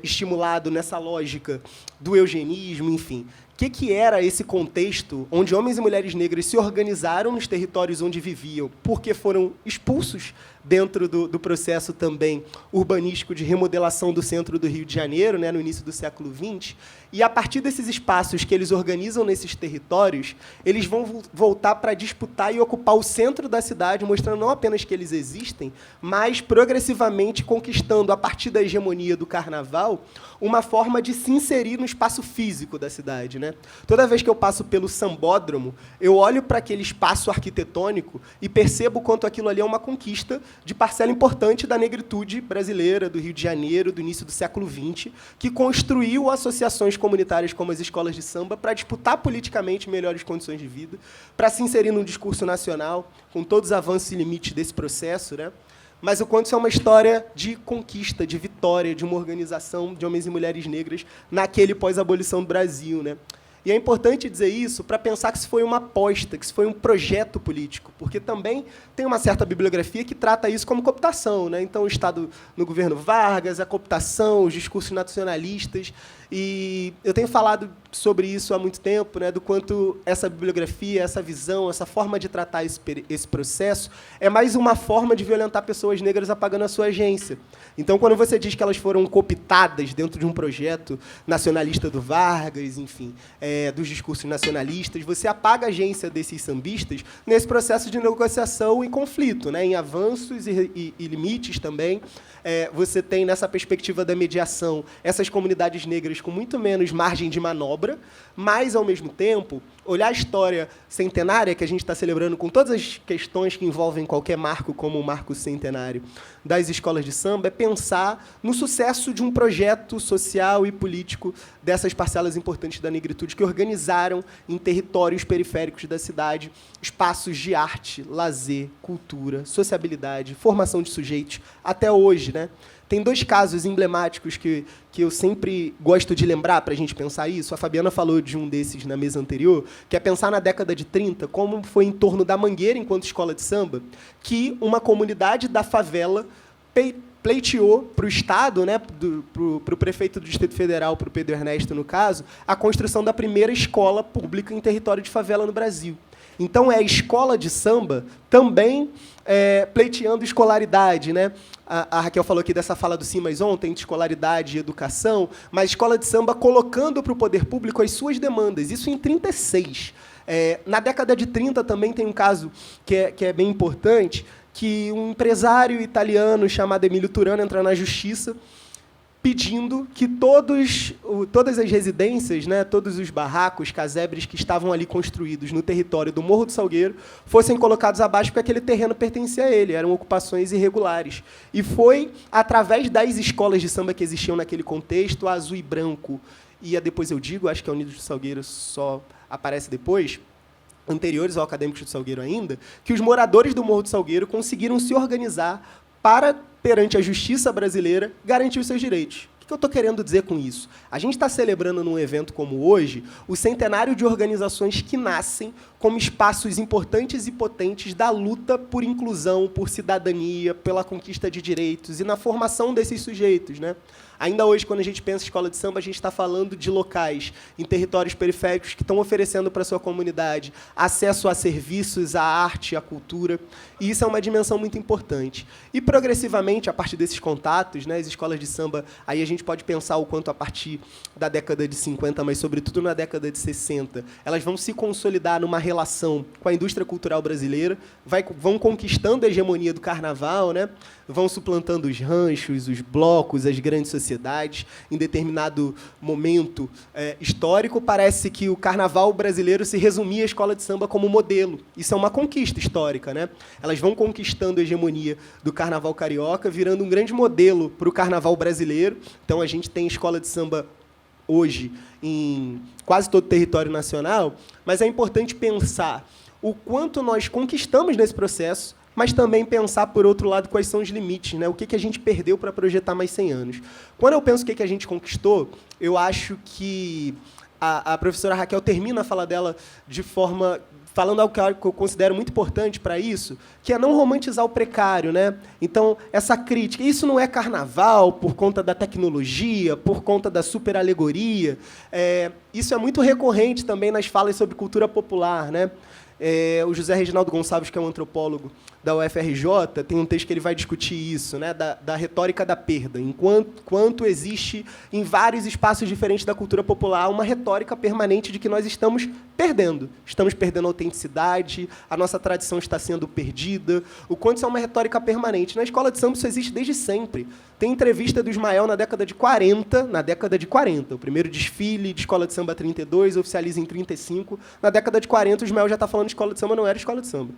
estimulado nessa lógica do eugenismo, enfim. O que era esse contexto onde homens e mulheres negras se organizaram nos territórios onde viviam porque foram expulsos dentro do processo também urbanístico de remodelação do centro do Rio de Janeiro, né, no início do século XX, e a partir desses espaços que eles organizam nesses territórios, eles vão voltar para disputar e ocupar o centro da cidade, mostrando não apenas que eles existem, mas progressivamente conquistando, a partir da hegemonia do carnaval, uma forma de se inserir no espaço físico da cidade, né? Toda vez que eu passo pelo Sambódromo, eu olho para aquele espaço arquitetônico e percebo quanto aquilo ali é uma conquista de parcela importante da negritude brasileira, do Rio de Janeiro, do início do século XX, que construiu associações comunitárias como as escolas de samba para disputar politicamente melhores condições de vida, para se inserir num discurso nacional, com todos os avanços e limites desse processo, né? Mas o quanto isso é uma história de conquista, de vitória, de uma organização de homens e mulheres negras naquele pós-abolição do Brasil, né? E é importante dizer isso para pensar que isso foi uma aposta, que isso foi um projeto político, porque também tem uma certa bibliografia que trata isso como cooptação, né? Então, o Estado no governo Vargas, a cooptação, os discursos nacionalistas. E eu tenho falado sobre isso há muito tempo, né, do quanto essa bibliografia, essa visão, essa forma de tratar esse processo é mais uma forma de violentar pessoas negras apagando a sua agência. Então, quando você diz que elas foram cooptadas dentro de um projeto nacionalista do Vargas, enfim, dos discursos nacionalistas, você apaga a agência desses sambistas nesse processo de negociação e conflito, né, em avanços e limites também. Você tem, nessa perspectiva da mediação, essas comunidades negras com muito menos margem de manobra, mas, ao mesmo tempo, olhar a história centenária que a gente está celebrando com todas as questões que envolvem qualquer marco, como o marco centenário das escolas de samba, é pensar no sucesso de um projeto social e político dessas parcelas importantes da negritude que organizaram em territórios periféricos da cidade espaços de arte, lazer, cultura, sociabilidade, formação de sujeitos, até hoje, né? Tem 2 casos emblemáticos que eu sempre gosto de lembrar para a gente pensar isso. A Fabiana falou de um desses na mesa anterior, que é pensar na década de 30, como foi em torno da Mangueira, enquanto escola de samba, que uma comunidade da favela pleiteou para o Estado, né, para o prefeito do Distrito Federal, para o Pedro Ernesto, no caso, a construção da primeira escola pública em território de favela no Brasil. Então, é a escola de samba também pleiteando escolaridade, né? A Raquel falou aqui dessa fala do Simas ontem, de escolaridade e educação, mas a escola de samba colocando para o poder público as suas demandas. Isso em 36. Na década de 30 também tem um caso que é bem importante, que um empresário italiano chamado Emílio Turano entra na justiça pedindo que todas as residências, né, todos os barracos, casebres que estavam ali construídos no território do Morro do Salgueiro fossem colocados abaixo porque aquele terreno pertencia a ele, eram ocupações irregulares. E foi através das escolas de samba que existiam naquele contexto, a Azul e Branco, e a Depois Eu Digo, acho que a Unidos do Salgueiro só aparece depois, anteriores ao Acadêmicos do Salgueiro ainda, que os moradores do Morro do Salgueiro conseguiram se organizar para, perante a justiça brasileira, garantir os seus direitos. O que eu estou querendo dizer com isso? A gente está celebrando, num evento como hoje, o centenário de organizações que nascem como espaços importantes e potentes da luta por inclusão, por cidadania, pela conquista de direitos e na formação desses sujeitos, né? Ainda hoje, quando a gente pensa em escola de samba, a gente está falando de locais em territórios periféricos que estão oferecendo para a sua comunidade acesso a serviços, à arte, à cultura, e isso é uma dimensão muito importante. E, progressivamente, a partir desses contatos, né, as escolas de samba, aí a gente pode pensar o quanto a partir da década de 50, mas, sobretudo, na década de 60, elas vão se consolidar numa relação com a indústria cultural brasileira, vão conquistando a hegemonia do carnaval, né, vão suplantando os ranchos, os blocos, as grandes sociedades. Em determinado momento histórico, parece que o carnaval brasileiro se resumia à escola de samba como modelo. Isso é uma conquista histórica, né? Elas vão conquistando a hegemonia do carnaval carioca, virando um grande modelo para o carnaval brasileiro. Então, a gente tem escola de samba hoje em quase todo o território nacional, mas é importante pensar o quanto nós conquistamos nesse processo, mas também pensar, por outro lado, quais são os limites, né? O que a gente perdeu para projetar mais 100 anos. Quando eu penso o que a gente conquistou, eu acho que a professora Raquel termina a fala dela de forma falando algo que eu considero muito importante para isso, que é não romantizar o precário, né? Então, essa crítica, isso não é carnaval por conta da tecnologia, por conta da superalegoria, isso é muito recorrente também nas falas sobre cultura popular, né? O José Reginaldo Gonçalves, que é um antropólogo da UFRJ, tem um texto que ele vai discutir isso, né, da retórica da perda, enquanto existe em vários espaços diferentes da cultura popular uma retórica permanente de que nós estamos perdendo a autenticidade, a nossa tradição está sendo perdida, o quanto isso é uma retórica permanente. Na escola de samba isso existe desde sempre. Tem entrevista do Ismael na década de 40, o primeiro desfile de escola de samba 32, oficializa em 35, na década de 40 o Ismael já está falando que escola de samba não era escola de samba.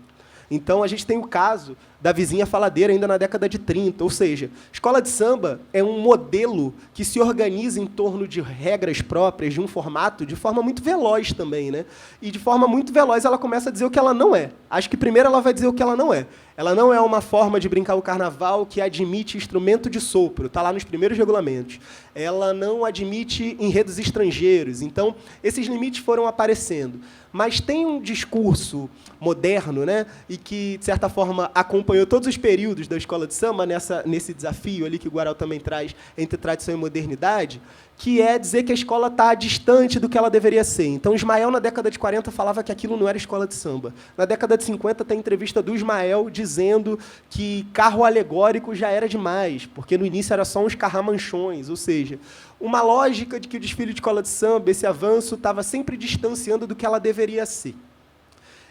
Então, a gente tem o caso da vizinha faladeira ainda na década de 30. Ou seja, escola de samba é um modelo que se organiza em torno de regras próprias, de um formato, de forma muito veloz também, né? E, de forma muito veloz, ela começa a dizer o que ela não é. Acho que, primeiro, ela vai dizer o que ela não é. Ela não é uma forma de brincar o carnaval que admite instrumento de sopro. Está lá nos primeiros regulamentos. Ela não admite enredos estrangeiros. Então, esses limites foram aparecendo. Mas tem um discurso moderno, né, e que, de certa forma, acompanhou todos os períodos da escola de samba nesse desafio ali que o Guaral também traz entre tradição e modernidade, que é dizer que a escola está distante do que ela deveria ser. Então, Ismael, na década de 40, falava que aquilo não era escola de samba. Na década de 50, tem entrevista do Ismael dizendo que carro alegórico já era demais, porque no início era só uns carramanchões, ou seja, uma lógica de que o desfile de escola de samba, esse avanço, estava sempre distanciando do que ela deveria ser.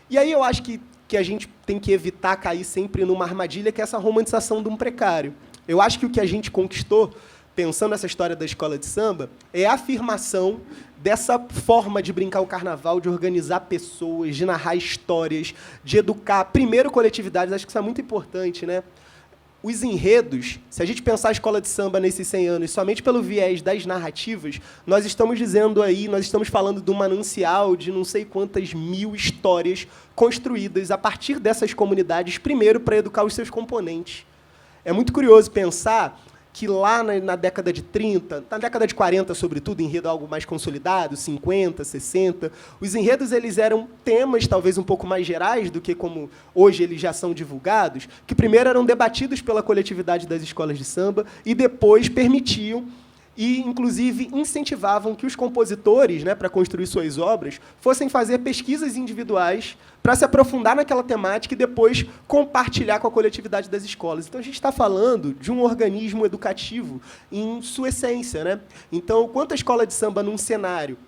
E aí eu acho que a gente tem que evitar cair sempre numa armadilha, que é essa romantização de um precário. Eu acho que o que a gente conquistou, pensando nessa história da escola de samba, é a afirmação dessa forma de brincar o carnaval, de organizar pessoas, de narrar histórias, de educar, primeiro, coletividades. Acho que isso é muito importante, né? Os enredos, se a gente pensar a escola de samba nesses 100 anos, somente pelo viés das narrativas, nós estamos dizendo aí, nós estamos falando de um manancial de não sei quantas mil histórias construídas a partir dessas comunidades, primeiro, para educar os seus componentes. É muito curioso pensar que lá na década de 30, na década de 40, sobretudo, enredo algo mais consolidado, 50, 60, os enredos eles eram temas talvez um pouco mais gerais do que como hoje eles já são divulgados, que primeiro eram debatidos pela coletividade das escolas de samba e depois permitiam e, inclusive, incentivavam que os compositores, né, para construir suas obras, fossem fazer pesquisas individuais para se aprofundar naquela temática e depois compartilhar com a coletividade das escolas. Então, a gente está falando de um organismo educativo em sua essência, né? Então, quanto a escola de samba num cenário,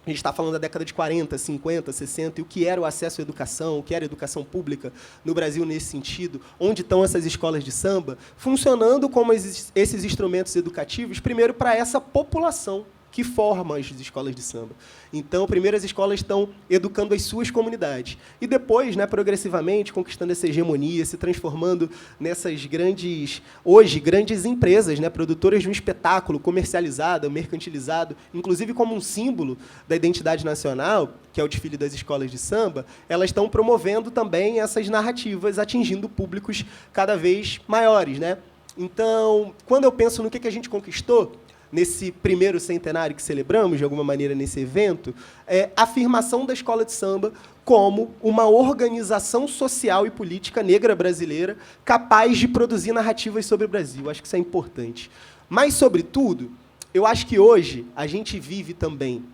a gente está falando da década de 40, 50, 60, e o que era o acesso à educação, o que era a educação pública no Brasil nesse sentido, onde estão essas escolas de samba, funcionando como esses instrumentos educativos, primeiro, para essa população que forma as escolas de samba. Então, primeiro, as escolas estão educando as suas comunidades. E depois, né, progressivamente, conquistando essa hegemonia, se transformando nessas grandes, hoje, grandes empresas, né, produtoras de um espetáculo comercializado, mercantilizado, inclusive como um símbolo da identidade nacional, que é o desfile das escolas de samba, elas estão promovendo também essas narrativas, atingindo públicos cada vez maiores, né? Então, quando eu penso no que a gente conquistou, nesse primeiro centenário que celebramos, de alguma maneira, nesse evento, é a afirmação da escola de samba como uma organização social e política negra brasileira capaz de produzir narrativas sobre o Brasil. Acho que isso é importante. Mas, sobretudo, eu acho que hoje a gente vive também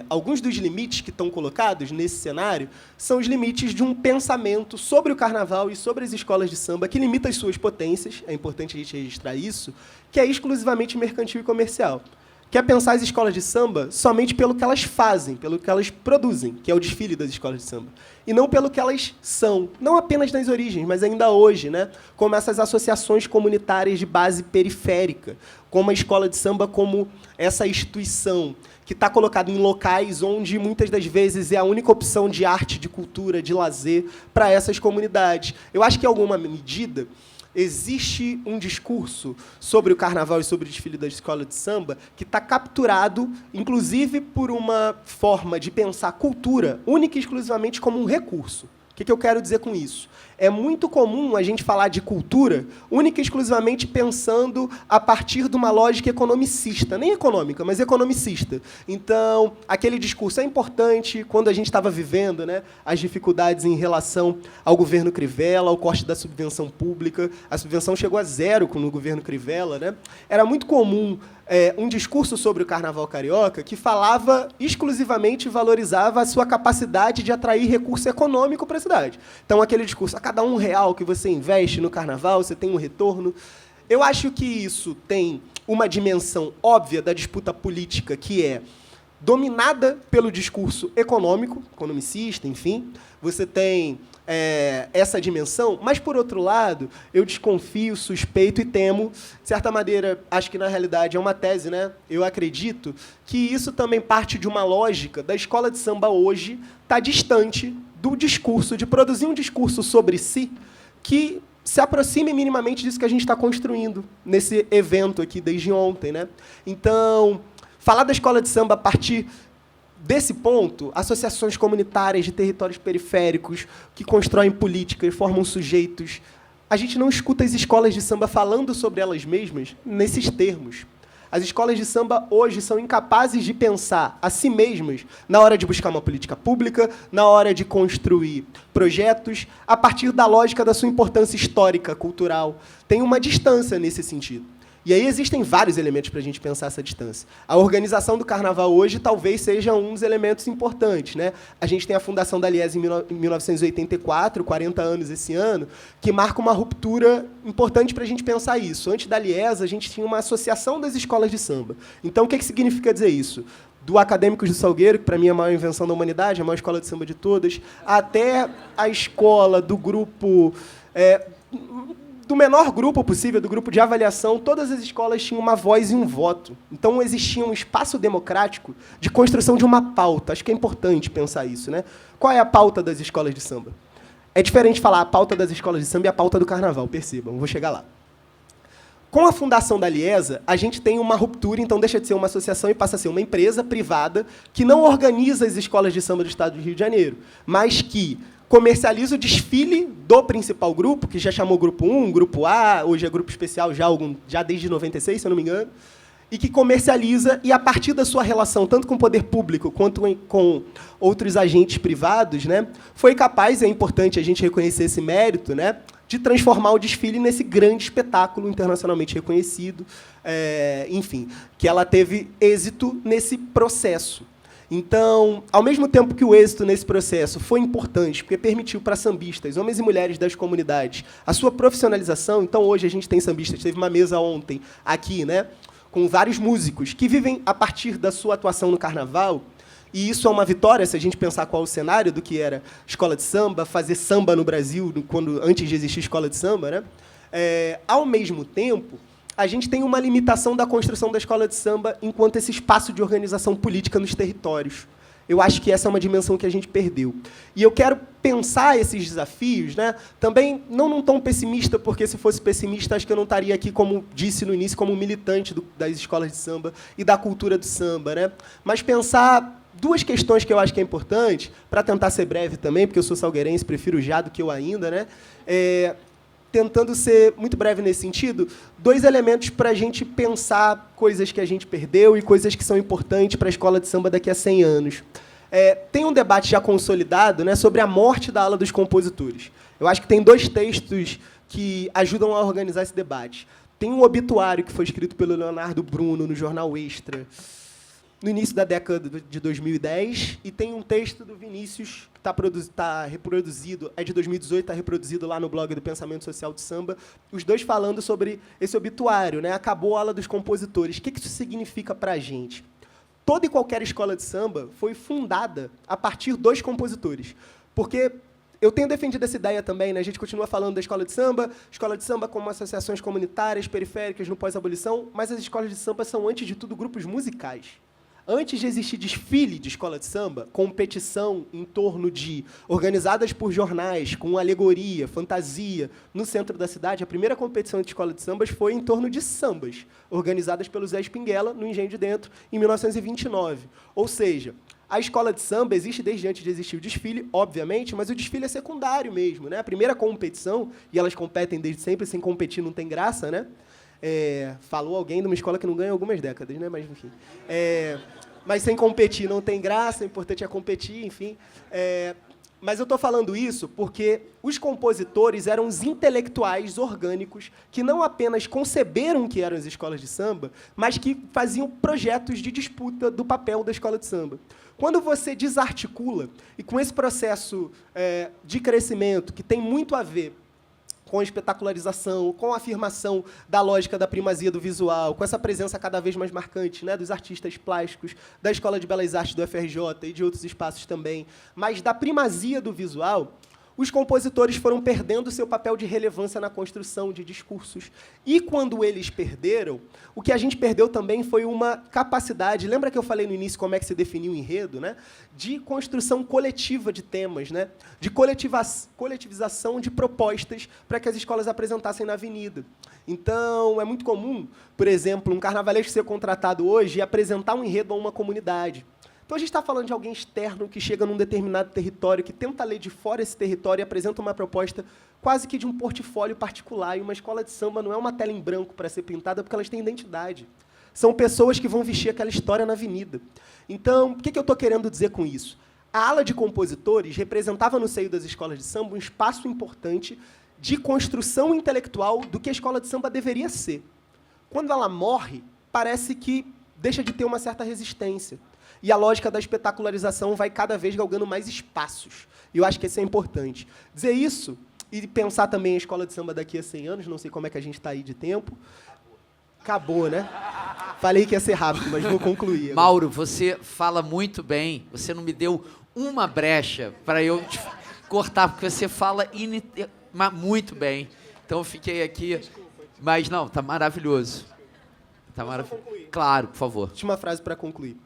alguns dos limites que estão colocados nesse cenário são os limites de um pensamento sobre o carnaval e sobre as escolas de samba que limita as suas potências, é importante a gente registrar isso, que é exclusivamente mercantil e comercial. Que é pensar as escolas de samba somente pelo que elas fazem, pelo que elas produzem, que é o desfile das escolas de samba, e não pelo que elas são, não apenas nas origens, mas ainda hoje, né? Como essas associações comunitárias de base periférica, como a escola de samba como essa instituição que está colocada em locais onde, muitas das vezes, é a única opção de arte, de cultura, de lazer para essas comunidades. Eu acho que, em alguma medida, existe um discurso sobre o carnaval e sobre o desfile da escola de samba que está capturado, inclusive, por uma forma de pensar cultura única e exclusivamente como um recurso. O que eu quero dizer com isso? É muito comum a gente falar de cultura única e exclusivamente pensando a partir de uma lógica economicista, nem econômica, mas economicista. Então, aquele discurso é importante quando a gente estava vivendo, né, as dificuldades em relação ao governo Crivella, ao corte da subvenção pública. A subvenção chegou a zero no governo Crivella, né? Era muito comum um discurso sobre o carnaval carioca que falava exclusivamente e valorizava a sua capacidade de atrair recurso econômico para a cidade. Então, aquele discurso, a cada R$1 que você investe no carnaval, você tem um retorno. Eu acho que isso tem uma dimensão óbvia da disputa política, que é dominada pelo discurso econômico, economicista, enfim. Você tem essa dimensão, mas, por outro lado, eu desconfio, suspeito e temo, de certa maneira, acho que, na realidade, é uma tese, né? Eu acredito que isso também parte de uma lógica da escola de samba hoje estar distante do discurso, de produzir um discurso sobre si que se aproxime minimamente disso que a gente está construindo nesse evento aqui desde ontem, né? Então, falar da escola de samba a partir desse ponto, associações comunitárias de territórios periféricos que constroem políticas, formam sujeitos, a gente não escuta as escolas de samba falando sobre elas mesmas nesses termos. As escolas de samba hoje são incapazes de pensar a si mesmas na hora de buscar uma política pública, na hora de construir projetos, a partir da lógica da sua importância histórica, cultural. Tem uma distância nesse sentido. E aí existem vários elementos para a gente pensar essa distância. A organização do carnaval hoje talvez seja um dos elementos importantes, né? A gente tem a fundação da Lies em 1984, 40 anos esse ano, que marca uma ruptura importante para a gente pensar isso. Antes da Lies, a gente tinha uma associação das escolas de samba. Então, o que significa dizer isso? Do Acadêmicos do Salgueiro, que para mim é a maior invenção da humanidade, a maior escola de samba de todas, até a escola do grupo... do menor grupo possível, do grupo de avaliação, todas as escolas tinham uma voz e um voto. Então, existia um espaço democrático de construção de uma pauta. Acho que é importante pensar isso, né? Qual é a pauta das escolas de samba? É diferente falar a pauta das escolas de samba e a pauta do carnaval, percebam, vou chegar lá. Com a fundação da Liesa, a gente tem uma ruptura, então deixa de ser uma associação e passa a ser uma empresa privada que não organiza as escolas de samba do Estado do Rio de Janeiro, mas que comercializa o desfile do principal grupo, que já chamou Grupo 1, Grupo A, hoje é Grupo Especial já desde 96, se eu não me engano, e que comercializa, e a partir da sua relação, tanto com o poder público quanto com outros agentes privados, né, foi capaz, é importante a gente reconhecer esse mérito, né, de transformar o desfile nesse grande espetáculo internacionalmente reconhecido, enfim, que ela teve êxito nesse processo. Então, ao mesmo tempo que o êxito nesse processo foi importante, porque permitiu para sambistas, homens e mulheres das comunidades, a sua profissionalização, então hoje a gente tem sambistas, teve uma mesa ontem aqui, né, com vários músicos que vivem a partir da sua atuação no carnaval, e isso é uma vitória, se a gente pensar qual é o cenário do que era escola de samba, fazer samba no Brasil, antes de existir escola de samba, né? Ao mesmo tempo, a gente tem uma limitação da construção da escola de samba enquanto esse espaço de organização política nos territórios. Eu acho que essa é uma dimensão que a gente perdeu. E eu quero pensar esses desafios, né, também não num tom pessimista, porque se fosse pessimista, acho que eu não estaria aqui, como disse no início, como militante das escolas de samba e da cultura do samba, né? Mas pensar duas questões que eu acho que é importante, para tentar ser breve também, porque eu sou salgueirense, prefiro já do que eu ainda, né? Tentando ser muito breve nesse sentido, dois elementos para a gente pensar coisas que a gente perdeu e coisas que são importantes para a escola de samba daqui a 100 anos. Tem um debate já consolidado, né, sobre a morte da ala dos compositores. Eu acho que tem dois textos que ajudam a organizar esse debate. Tem um obituário que foi escrito pelo Leonardo Bruno no Jornal Extra, no início da década de 2010, e tem um texto do Vinícius, que está reproduzido, é de 2018, está reproduzido lá no blog do Pensamento Social de Samba, os dois falando sobre esse obituário, né? Acabou a ala dos compositores. O que isso significa para a gente? Toda e qualquer escola de samba foi fundada a partir dos compositores. Porque eu tenho defendido essa ideia também, né? A gente continua falando da escola de samba como associações comunitárias, periféricas, no pós-abolição, mas as escolas de samba são, antes de tudo, grupos musicais. Antes de existir desfile de escola de samba, competição em torno de organizadas por jornais, com alegoria, fantasia, no centro da cidade, a primeira competição de escola de sambas foi em torno de sambas, organizadas pelo Zé Espinguela, no Engenho de Dentro, em 1929. Ou seja, a escola de samba existe desde antes de existir o desfile, obviamente, mas o desfile é secundário mesmo, né? A primeira competição, e elas competem desde sempre, sem competir não tem graça, né? Falou alguém de uma escola que não ganha algumas décadas, né? Mas, enfim. Mas sem competir não tem graça, o importante é competir, enfim. Mas eu estou falando isso porque os compositores eram os intelectuais orgânicos que não apenas conceberam o que eram as escolas de samba, mas que faziam projetos de disputa do papel da escola de samba. Quando você desarticula, e com esse processo de crescimento, que tem muito a ver com a espetacularização, com a afirmação da lógica da primazia do visual, com essa presença cada vez mais marcante, né, dos artistas plásticos, da Escola de Belas Artes do FRJ e de outros espaços também, mas da primazia do visual, os compositores foram perdendo seu papel de relevância na construção de discursos. E, quando eles perderam, o que a gente perdeu também foi uma capacidade, lembra que eu falei no início como é que se definiu o enredo, né? De construção coletiva de temas, né? De coletivização de propostas para que as escolas apresentassem na avenida. Então, é muito comum, por exemplo, um carnavalesco ser contratado hoje e apresentar um enredo a uma comunidade. Então, a gente está falando de alguém externo que chega num determinado território, que tenta ler de fora esse território e apresenta uma proposta quase que de um portfólio particular. E uma escola de samba não é uma tela em branco para ser pintada, porque elas têm identidade. São pessoas que vão vestir aquela história na avenida. Então, o que eu estou querendo dizer com isso? A ala de compositores representava no seio das escolas de samba um espaço importante de construção intelectual do que a escola de samba deveria ser. Quando ela morre, parece que deixa de ter uma certa resistência. E a lógica da espetacularização vai cada vez galgando mais espaços. E eu acho que isso é importante. Dizer isso e pensar também a escola de samba daqui a 100 anos, não sei como é que a gente está aí de tempo. Acabou, né? Falei que ia ser rápido, mas vou concluir. Mauro, você fala muito bem. Você não me deu uma brecha para eu te cortar, porque você fala muito bem. Então eu fiquei aqui. Mas não, tá maravilhoso. Tá maravilhoso. Claro, por favor. Última frase para concluir.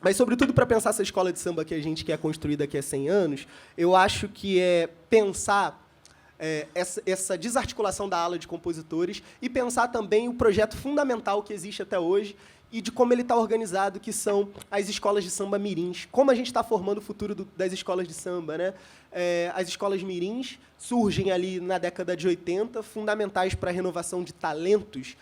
Mas, sobretudo, para pensar essa escola de samba que a gente quer construir daqui a 100 anos, eu acho que é pensar essa desarticulação da ala de compositores e pensar também o projeto fundamental que existe até hoje e de como ele está organizado, que são as escolas de samba mirins. Como a gente está formando o futuro das escolas de samba, né? As escolas mirins surgem ali na década de 80, fundamentais para a renovação de talentos,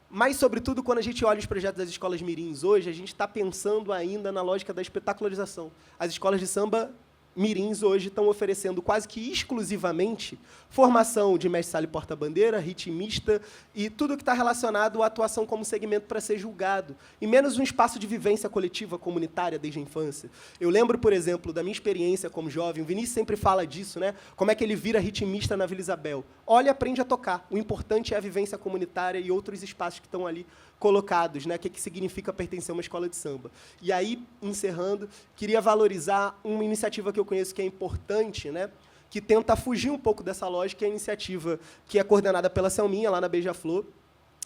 mas, sobretudo, quando a gente olha os projetos das escolas mirins hoje, a gente está pensando ainda na lógica da espetacularização. As escolas de samba mirins hoje estão oferecendo quase que exclusivamente formação de mestre-sala e porta-bandeira, ritmista e tudo que está relacionado à atuação como segmento para ser julgado, e menos um espaço de vivência coletiva, comunitária, desde a infância. Eu lembro, por exemplo, da minha experiência como jovem, o Vinícius sempre fala disso, né? Como é que ele vira ritmista na Vila Isabel. Olha e aprende a tocar. O importante é a vivência comunitária e outros espaços que estão ali colocados, né? O que significa pertencer a uma escola de samba. E aí, encerrando, queria valorizar uma iniciativa que eu conheço que é importante, né? Que tenta fugir um pouco dessa lógica, é a iniciativa que é coordenada pela Selminha, lá na Beija-Flor.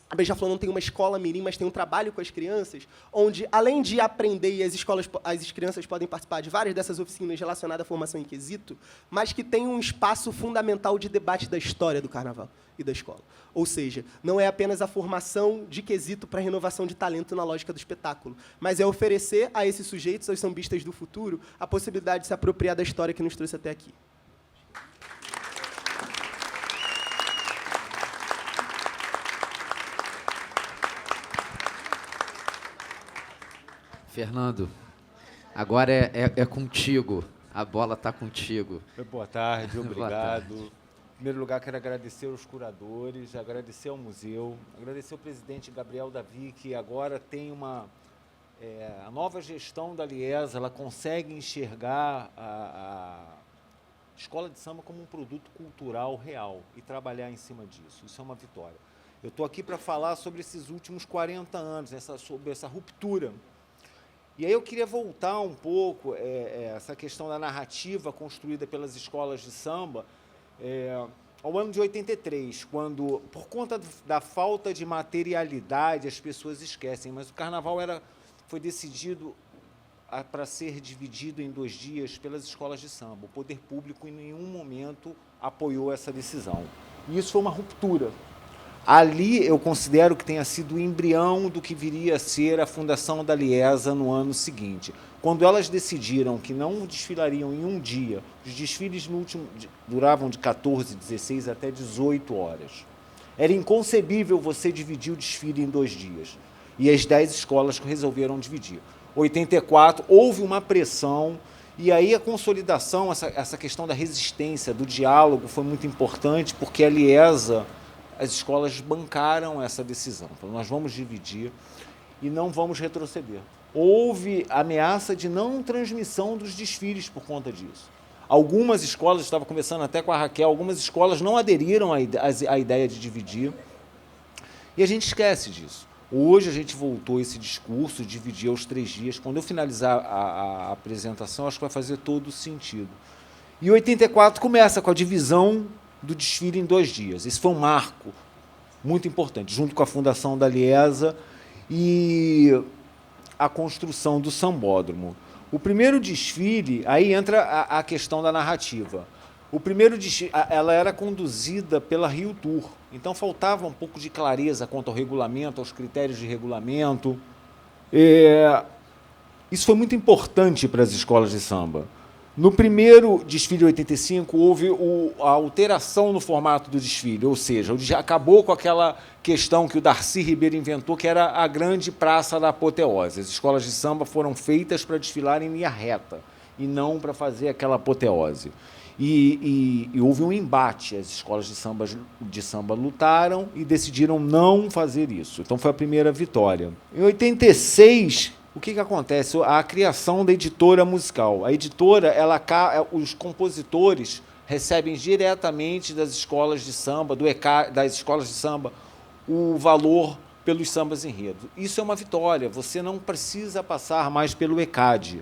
A Beija-Flor não tem uma escola mirim, mas tem um trabalho com as crianças, onde, além de aprender, e as crianças podem participar de várias dessas oficinas relacionadas à formação em quesito, mas que tem um espaço fundamental de debate da história do carnaval e da escola. Ou seja, não é apenas a formação de quesito para a renovação de talento na lógica do espetáculo, mas é oferecer a esses sujeitos, aos sambistas do futuro, a possibilidade de se apropriar da história que nos trouxe até aqui. Fernando, agora é contigo. A bola está contigo. Boa tarde, obrigado. Boa tarde. Em primeiro lugar, quero agradecer aos curadores, agradecer ao museu, agradecer ao presidente Gabriel Davi, que agora tem a nova gestão da Liesa, ela consegue enxergar a escola de samba como um produto cultural real e trabalhar em cima disso. Isso é uma vitória. Eu estou aqui para falar sobre esses últimos 40 anos, sobre essa ruptura. E aí eu queria voltar um pouco essa questão da narrativa construída pelas escolas de samba ao ano de 83, quando, por conta da falta de materialidade, as pessoas esquecem, mas o carnaval foi decidido para ser dividido em 2 dias pelas escolas de samba. O poder público em nenhum momento apoiou essa decisão. E isso foi uma ruptura. Ali eu considero que tenha sido o embrião do que viria a ser a fundação da Liesa no ano seguinte. Quando elas decidiram que não desfilariam em um dia, os desfiles no último duravam de 14, 16 até 18 horas. Era inconcebível você dividir o desfile em 2 dias. E as 10 escolas resolveram dividir. 84, houve uma pressão, e aí a consolidação, essa questão da resistência, do diálogo, foi muito importante, porque a Liesa, as escolas bancaram essa decisão. Então, nós vamos dividir e não vamos retroceder. Houve ameaça de não transmissão dos desfiles por conta disso. Algumas escolas, estava conversando até com a Raquel, algumas escolas não aderiram à ideia de dividir, e a gente esquece disso. Hoje a gente voltou esse discurso, dividir aos 3 dias. Quando eu finalizar a apresentação, acho que vai fazer todo sentido. E 84 começa com a divisão do desfile em 2 dias. Esse foi um marco muito importante, junto com a fundação da Liesa e a construção do sambódromo. O primeiro desfile, aí entra a questão da narrativa. O primeiro desfile, ela era conduzida pela Rio Tour, então faltava um pouco de clareza quanto ao regulamento, aos critérios de regulamento. Isso foi muito importante para as escolas de samba. No primeiro desfile de 85, houve a alteração no formato do desfile, ou seja, acabou com aquela questão que o Darcy Ribeiro inventou, que era a grande praça da apoteose. As escolas de samba foram feitas para desfilar em linha reta, e não para fazer aquela apoteose. E houve um embate, as escolas de samba lutaram e decidiram não fazer isso. Então, foi a primeira vitória. Em 86... o que acontece? A criação da editora musical. A editora, os compositores recebem diretamente das escolas de samba, das escolas de samba, o valor pelos sambas enredo. Isso é uma vitória. Você não precisa passar mais pelo ECAD.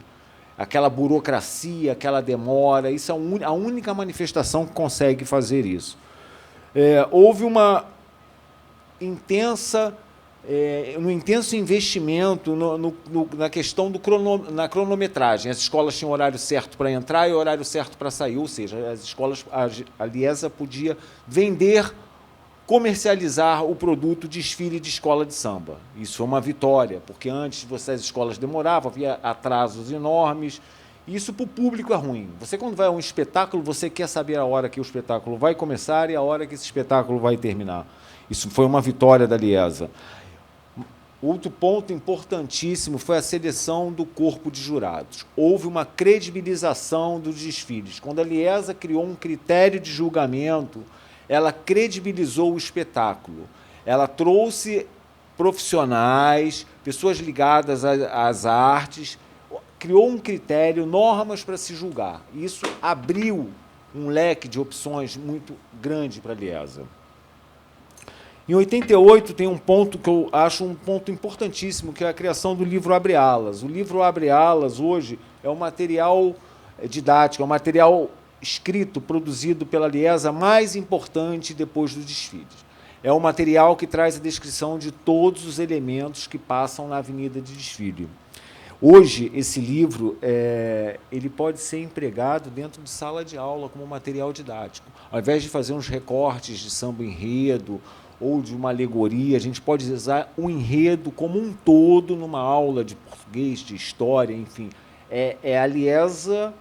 Aquela burocracia, aquela demora, isso é a única manifestação que consegue fazer isso. Houve uma intensa no intenso investimento na questão na cronometragem. As escolas tinham horário certo para entrar e horário certo para sair, ou seja, a Liesa podia vender, comercializar o produto desfile de escola de samba. Isso foi uma vitória, porque antes as escolas demoravam, havia atrasos enormes. Isso para o público é ruim. Você, quando vai a um espetáculo, você quer saber a hora que o espetáculo vai começar e a hora que esse espetáculo vai terminar. Isso foi uma vitória da Liesa. Outro ponto importantíssimo foi a seleção do corpo de jurados. Houve uma credibilização dos desfiles. Quando a Liesa criou um critério de julgamento, ela credibilizou o espetáculo. Ela trouxe profissionais, pessoas ligadas às artes, criou um critério, normas para se julgar. Isso abriu um leque de opções muito grande para a Liesa. Em 88 tem um ponto que eu acho um ponto importantíssimo, que é a criação do livro Abre Alas. O livro Abre Alas, hoje, é um material didático, é um material escrito, produzido pela Liesa, mais importante depois dos desfiles. É um material que traz a descrição de todos os elementos que passam na avenida de desfile. Hoje, esse livro ele pode ser empregado dentro de sala de aula como material didático. Ao invés de fazer uns recortes de samba enredo ou de uma alegoria, a gente pode usar o enredo como um todo numa aula de português, de história, enfim. É a Liesa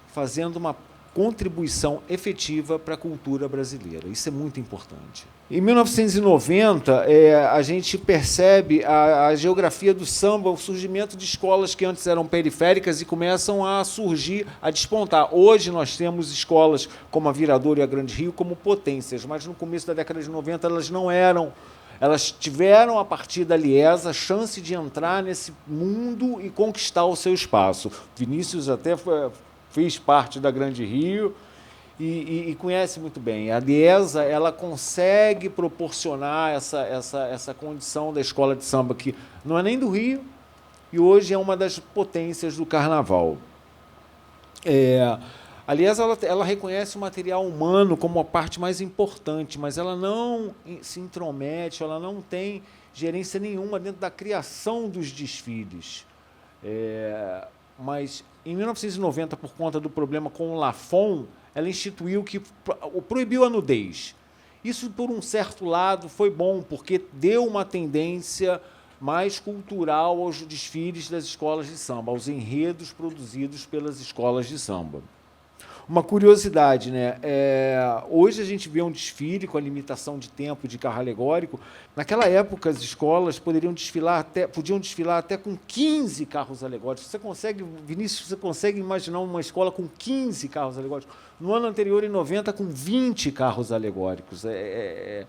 fazendo uma contribuição efetiva para a cultura brasileira. Isso é muito importante. Em 1990, a gente percebe a geografia do samba, o surgimento de escolas que antes eram periféricas e começam a surgir, a despontar. Hoje nós temos escolas como a Viradouro e a Grande Rio como potências, mas no começo da década de 90 elas não eram. Elas tiveram, a partir da Liesa, a chance de entrar nesse mundo e conquistar o seu espaço. Vinícius até fez parte da Grande Rio e conhece muito bem. A Liesa, ela consegue proporcionar essa condição da escola de samba, que não é nem do Rio, e hoje é uma das potências do carnaval. A Liesa, ela reconhece o material humano como a parte mais importante, mas ela não se intromete, ela não tem gerência nenhuma dentro da criação dos desfiles. Mas, em 1990, por conta do problema com o Lafon, ela instituiu que proibiu a nudez. Isso, por um certo lado, foi bom, porque deu uma tendência mais cultural aos desfiles das escolas de samba, aos enredos produzidos pelas escolas de samba. Uma curiosidade, né? Hoje a gente vê um desfile com a limitação de tempo de carro alegórico. Naquela época, as escolas podiam desfilar até com 15 carros alegóricos. Vinícius, você consegue imaginar uma escola com 15 carros alegóricos? No ano anterior, em 90, com 20 carros alegóricos. É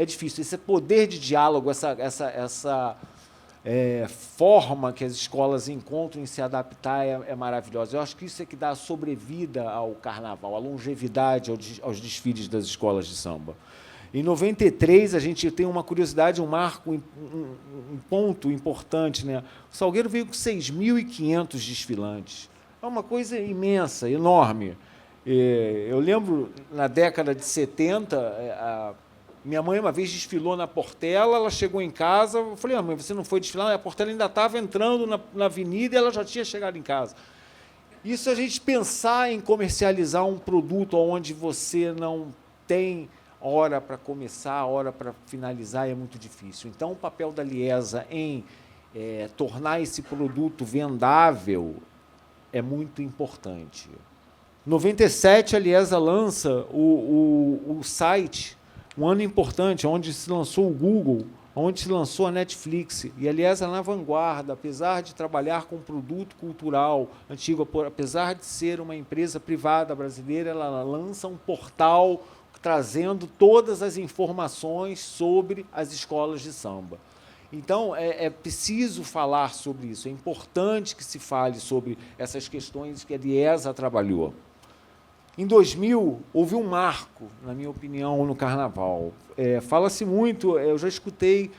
difícil. Esse poder de diálogo, essa forma que as escolas encontram em se adaptar é maravilhosa. Eu acho que isso é que dá a sobrevida ao carnaval, a longevidade aos desfiles das escolas de samba. Em 93, a gente tem uma curiosidade, um marco, um ponto importante, né? O Salgueiro veio com 6.500 desfilantes. É uma coisa imensa, enorme. Eu lembro, na década de 70, minha mãe uma vez desfilou na Portela, ela chegou em casa, eu falei, mãe, você não foi desfilar? A Portela ainda estava entrando na avenida e ela já tinha chegado em casa. Isso a gente pensar em comercializar um produto onde você não tem hora para começar, hora para finalizar, é muito difícil. Então, o papel da Liesa em tornar esse produto vendável é muito importante. Em 97, a Liesa lança o site, um ano importante, onde se lançou o Google, onde se lançou a Netflix. E a Liesa na vanguarda, apesar de trabalhar com produto cultural antigo, apesar de ser uma empresa privada brasileira, ela lança um portal trazendo todas as informações sobre as escolas de samba. Então, é preciso falar sobre isso, é importante que se fale sobre essas questões que a Liesa trabalhou. Em 2000, houve um marco, na minha opinião, no carnaval. Fala-se muito, eu já escutei,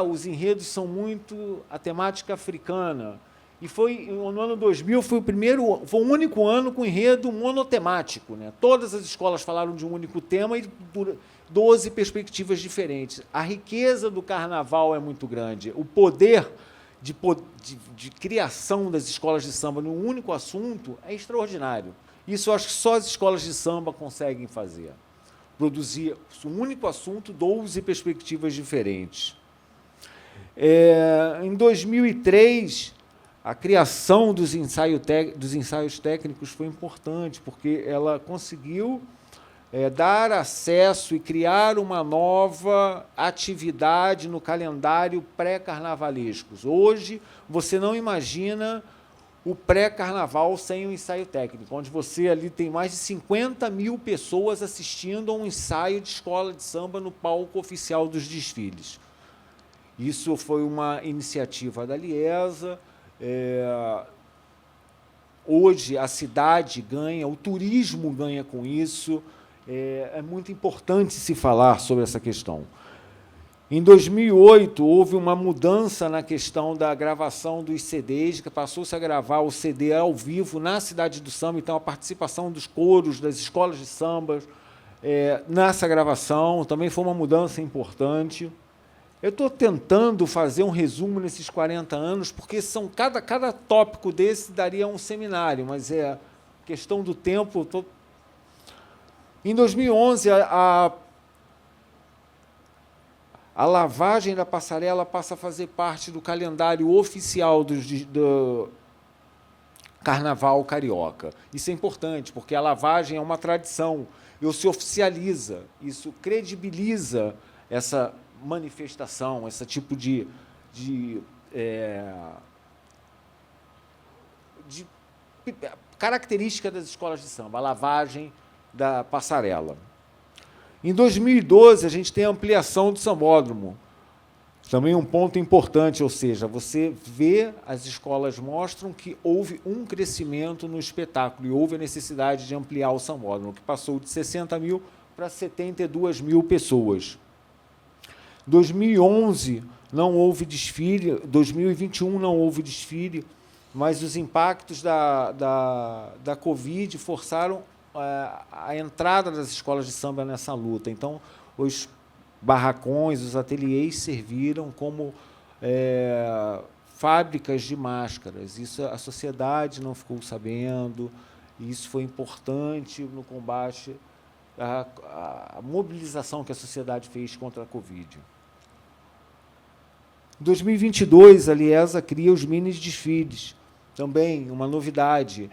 os enredos são muito a temática africana. E no ano 2000 foi o único ano com enredo monotemático, né? Todas as escolas falaram de um único tema e por 12 perspectivas diferentes. A riqueza do carnaval é muito grande. O poder de criação das escolas de samba num único assunto é extraordinário. Isso eu acho que só as escolas de samba conseguem fazer. Produzir um único assunto, 12 perspectivas diferentes. Em 2003, a criação dos ensaios técnicos foi importante, porque ela conseguiu dar acesso e criar uma nova atividade no calendário pré-carnavalesco. Hoje, você não imagina o pré-carnaval sem o ensaio técnico, onde você ali tem mais de 50 mil pessoas assistindo a um ensaio de escola de samba no palco oficial dos desfiles. Isso foi uma iniciativa da Liesa. Hoje a cidade ganha, o turismo ganha com isso. É muito importante se falar sobre essa questão. Em 2008, houve uma mudança na questão da gravação dos CDs, que passou-se a gravar o CD ao vivo na Cidade do Samba, então a participação dos coros, das escolas de samba nessa gravação também foi uma mudança importante. Eu estou tentando fazer um resumo nesses 40 anos, porque cada tópico desse daria um seminário, mas é questão do tempo. Em 2011, a lavagem da passarela passa a fazer parte do calendário oficial do Carnaval Carioca. Isso é importante, porque a lavagem é uma tradição, se oficializa, isso credibiliza essa manifestação, esse tipo de característica das escolas de samba, a lavagem da passarela. Em 2012, a gente tem a ampliação do sambódromo, também um ponto importante, ou seja, você vê, as escolas mostram que houve um crescimento no espetáculo e houve a necessidade de ampliar o sambódromo, que passou de 60 mil para 72 mil pessoas. 2011 não houve desfile, 2021 não houve desfile, mas os impactos da Covid forçaram a entrada das escolas de samba nessa luta. Então, os barracões, os ateliês serviram como fábricas de máscaras. Isso a sociedade não ficou sabendo, e isso foi importante no combate à mobilização que a sociedade fez contra a Covid. Em 2022, a Liesa cria os mini-desfiles. Também uma novidade,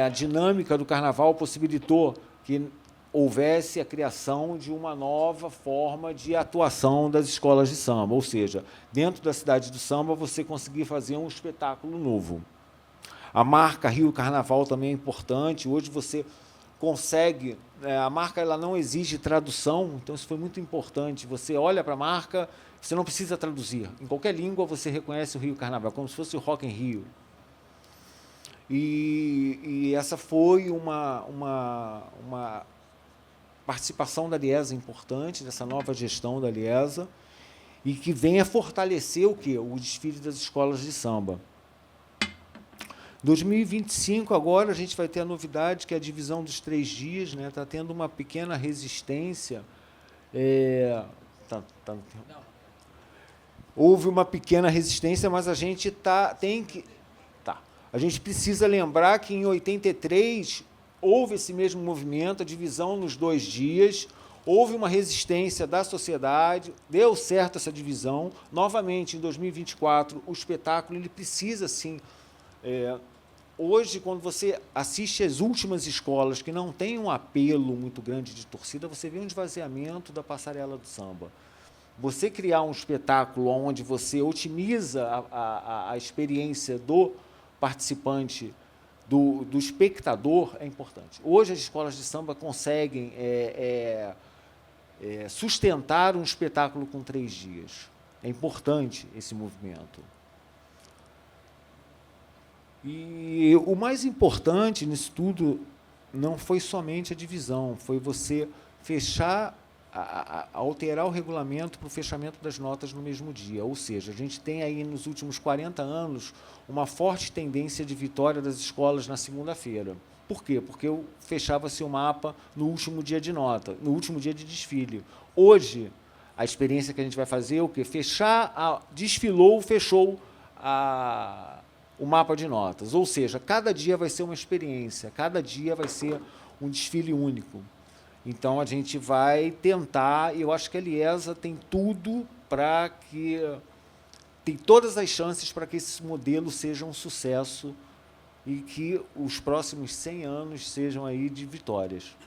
a dinâmica do carnaval possibilitou que houvesse a criação de uma nova forma de atuação das escolas de samba, ou seja, dentro da cidade do samba você conseguir fazer um espetáculo novo. A marca Rio Carnaval também é importante, hoje você consegue, a marca ela não exige tradução, então isso foi muito importante, você olha para a marca, você não precisa traduzir, em qualquer língua você reconhece o Rio Carnaval, como se fosse o Rock in Rio. E essa foi uma participação da Liesa importante, dessa nova gestão da Liesa, e que vem a fortalecer o quê? O desfile das escolas de samba. 2025, agora, a gente vai ter a novidade, que é a divisão dos 3 dias, né? Está tendo uma pequena resistência. Houve uma pequena resistência, mas a gente a gente precisa lembrar que, em 83, houve esse mesmo movimento, a divisão nos 2 dias, houve uma resistência da sociedade, deu certo essa divisão. Novamente, em 2024, o espetáculo ele precisa, sim... hoje, quando você assiste às últimas escolas que não têm um apelo muito grande de torcida, você vê um esvaziamento da passarela do samba. Você criar um espetáculo onde você otimiza a experiência do participante, do espectador, é importante. Hoje, as escolas de samba conseguem sustentar um espetáculo com 3 dias. É importante esse movimento. E o mais importante nisso tudo não foi somente a divisão, foi você fechar alterar o regulamento para o fechamento das notas no mesmo dia. Ou seja, a gente tem aí nos últimos 40 anos uma forte tendência de vitória das escolas na segunda-feira. Por quê? Porque fechava-se o mapa no último dia de nota, no último dia de desfile. Hoje, a experiência que a gente vai fazer é o quê? Desfilou, fechou o mapa de notas. Ou seja, cada dia vai ser uma experiência, cada dia vai ser um desfile único. Então, a gente vai tentar, e eu acho que a Liesa tem tudo para que... tem todas as chances para que esse modelo seja um sucesso e que os próximos 100 anos sejam aí de vitórias.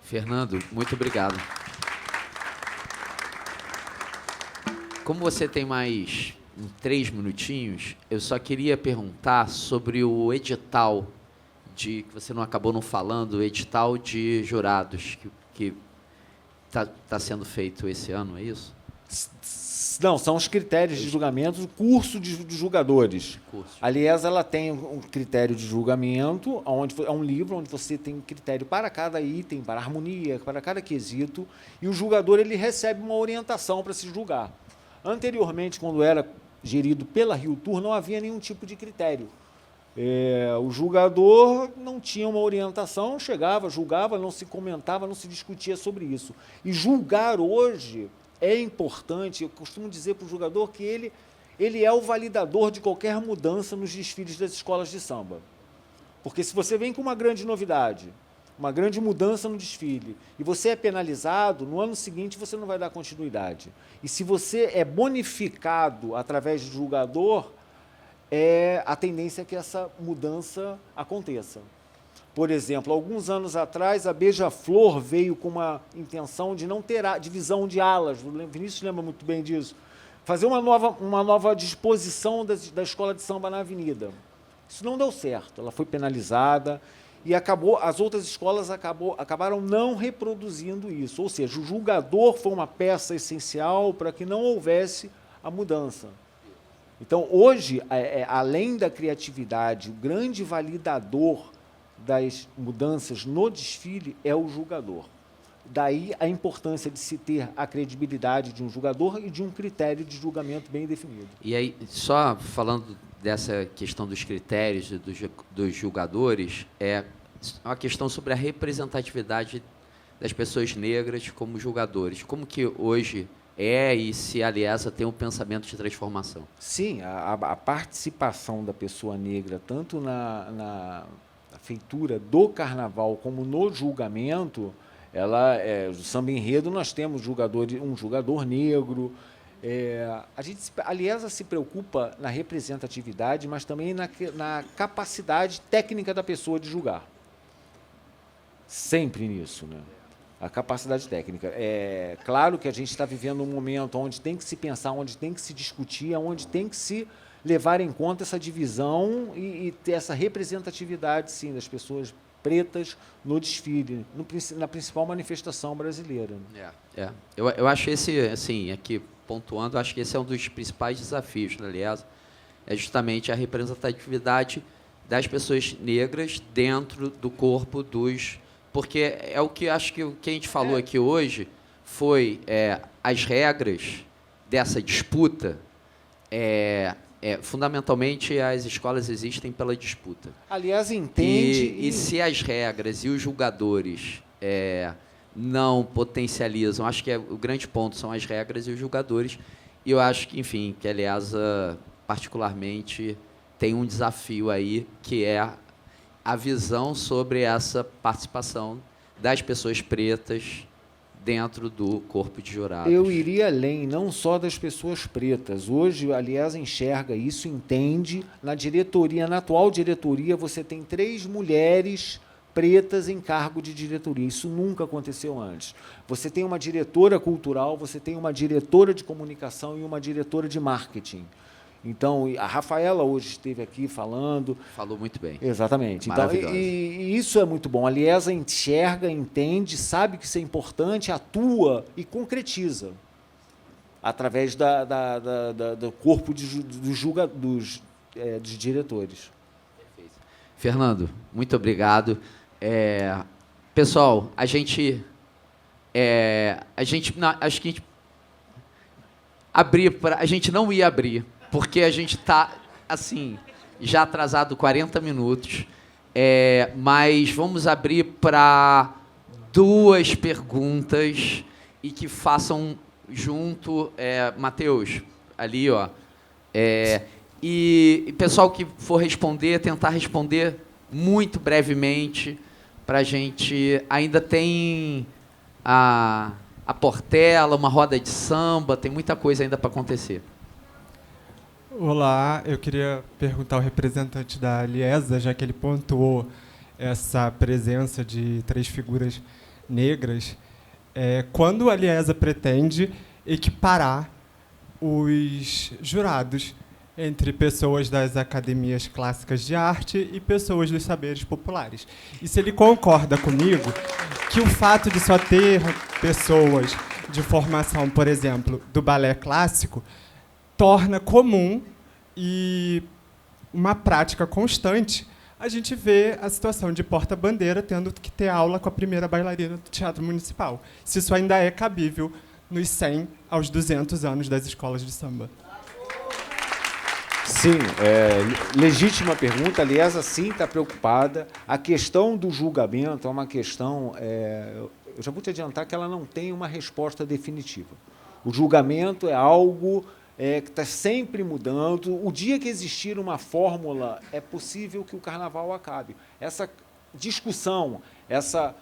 Fernando, muito obrigado. Como você tem mais 3 minutinhos, eu só queria perguntar sobre o edital que você não acabou não falando, o edital de jurados que está sendo feito esse ano, é isso? Não, são os critérios de julgamento, o curso de julgadores. A Liesa, ela tem um critério de julgamento, onde é um livro onde você tem critério para cada item, para harmonia, para cada quesito, e o julgador ele recebe uma orientação para se julgar. Anteriormente, quando era gerido pela Rio Tour, não havia nenhum tipo de critério. O julgador não tinha uma orientação, chegava, julgava, não se comentava, não se discutia sobre isso. E julgar hoje é importante, eu costumo dizer para o julgador que ele é o validador de qualquer mudança nos desfiles das escolas de samba. Porque se você vem com uma grande novidade, uma grande mudança no desfile, e você é penalizado, no ano seguinte você não vai dar continuidade. E se você é bonificado através do julgador, a tendência é que essa mudança aconteça. Por exemplo, alguns anos atrás, a Beija-Flor veio com uma intenção de não ter divisão de alas, o Vinícius lembra muito bem disso, fazer uma nova disposição da escola de samba na avenida. Isso não deu certo, ela foi penalizada e as outras escolas acabaram não reproduzindo isso. Ou seja, o julgador foi uma peça essencial para que não houvesse a mudança. Então, hoje, além da criatividade, o grande validador das mudanças no desfile é o julgador. Daí a importância de se ter a credibilidade de um julgador e de um critério de julgamento bem definido. E aí, só falando dessa questão dos critérios dos julgadores, é uma questão sobre a representatividade das pessoas negras como julgadores. Como que hoje e se a Liesa tem um pensamento de transformação? Sim, a participação da pessoa negra, tanto na feitura do carnaval como no julgamento, o samba enredo nós temos um julgador negro. A Liesa se preocupa na representatividade, mas também na capacidade técnica da pessoa de julgar. Sempre nisso, né? A capacidade técnica. É claro que a gente está vivendo um momento onde tem que se pensar, onde tem que se discutir, onde tem que se levar em conta essa divisão e ter essa representatividade, sim, das pessoas pretas no desfile, na principal manifestação brasileira. Eu acho esse, assim, aqui pontuando, acho que esse é um dos principais desafios da Liesa, é justamente a representatividade das pessoas negras dentro do corpo dos... Porque é o que acho que o que a gente falou aqui hoje foi as regras dessa disputa. Fundamentalmente, as escolas existem pela disputa. Aliás, entende... E se as regras e os julgadores não potencializam, acho que o grande ponto são as regras e os julgadores, e eu acho que, enfim, que a Liesa, particularmente, tem um desafio aí, que é a visão sobre essa participação das pessoas pretas dentro do corpo de jurados. Eu iria além, não só das pessoas pretas. Hoje, a Liesa enxerga isso, entende. Na atual diretoria, você tem 3 mulheres pretas em cargo de diretoria. Isso nunca aconteceu antes. Você tem uma diretora cultural, você tem uma diretora de comunicação e uma diretora de marketing. Então, a Rafaela hoje esteve aqui falando. Falou muito bem. Exatamente. Então, e isso é muito bom. A Liesa enxerga, entende, sabe que isso é importante, atua e concretiza através do corpo dos diretores. Perfeito. Fernando, muito obrigado. Pessoal, a gente a gente, acho que a gente não ia abrir, porque a gente está, assim, já atrasado 40 minutos, mas vamos abrir para 2 perguntas e que façam junto, Matheus, ali, ó. E pessoal que for responder, tentar responder muito brevemente, para a gente... Ainda tem a Portela, uma roda de samba, tem muita coisa ainda para acontecer. Olá, eu queria perguntar ao representante da Aliesa, já que ele pontuou essa presença de 3 figuras negras, quando a Aliesa pretende equiparar os jurados entre pessoas das academias clássicas de arte e pessoas dos saberes populares. E se ele concorda comigo que o fato de só ter pessoas de formação, por exemplo, do balé clássico, torna comum e uma prática constante a gente vê a situação de porta-bandeira tendo que ter aula com a primeira bailarina do Teatro Municipal. Se isso ainda é cabível nos 100 aos 200 anos das escolas de samba. Sim, legítima pergunta. Aliás, sim, está preocupada. A questão do julgamento é uma questão... eu já vou te adiantar que ela não tem uma resposta definitiva. O julgamento é algo que está sempre mudando. O dia que existir uma fórmula, é possível que o carnaval acabe. Essa discussão, essa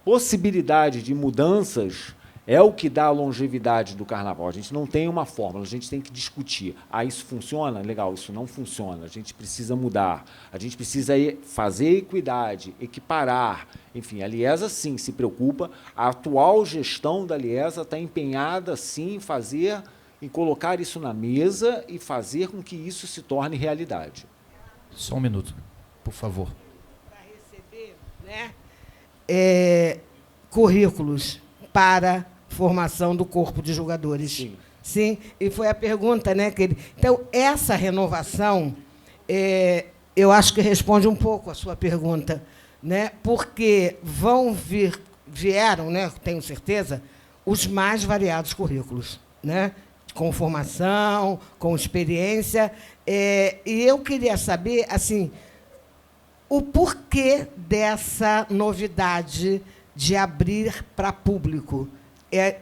possibilidade de mudanças é o que dá a longevidade do carnaval. A gente não tem uma fórmula, a gente tem que discutir. Isso funciona? Legal, isso não funciona. A gente precisa mudar. A gente precisa fazer equidade, equiparar. Enfim, a Aliesa, sim, se preocupa. A atual gestão da Aliesa está empenhada, sim, em colocar isso na mesa e fazer com que isso se torne realidade. Só um minuto, por favor. Para receber, né, currículos para formação do corpo de julgadores. Sim. Sim, e foi a pergunta, né? Então, essa renovação, eu acho que responde um pouco a sua pergunta, né? Porque vieram, né, tenho certeza, os mais variados currículos, né? Com formação, com experiência. E eu queria saber, assim, o porquê dessa novidade de abrir para público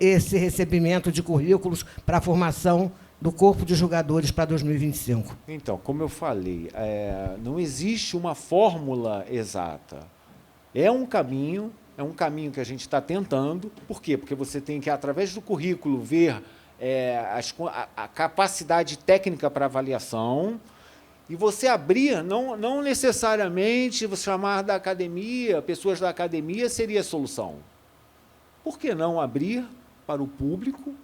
esse recebimento de currículos para a formação do corpo de julgadores para 2025. Então, como eu falei, não existe uma fórmula exata. É um caminho que a gente está tentando. Por quê? Porque você tem que, através do currículo, ver a capacidade técnica para avaliação. E você abrir, não necessariamente você chamar da academia, pessoas da academia seria a solução. Por que não abrir para o público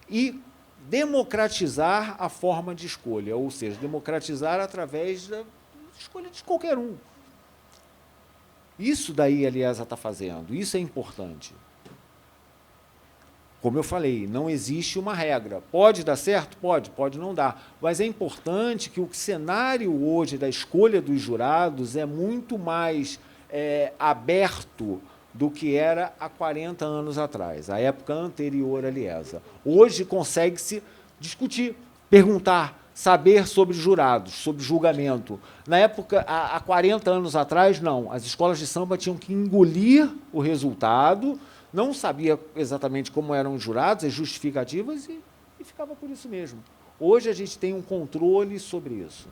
e democratizar a forma de escolha? Ou seja, democratizar através da escolha de qualquer um. Isso daí a Aliesa está fazendo, isso é importante. Como eu falei, não existe uma regra. Pode dar certo? Pode não dar. Mas é importante que o cenário hoje da escolha dos jurados é muito mais aberto do que era há 40 anos atrás, a época anterior à Aliesa. Hoje consegue-se discutir, perguntar, saber sobre jurados, sobre julgamento. Na época, há 40 anos atrás, não. As escolas de samba tinham que engolir o resultado, não sabia exatamente como eram os jurados, as justificativas, e ficava por isso mesmo. Hoje a gente tem um controle sobre isso.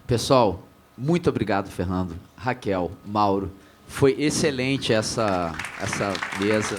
Pessoal, muito obrigado, Fernando, Raquel, Mauro. Foi excelente essa mesa.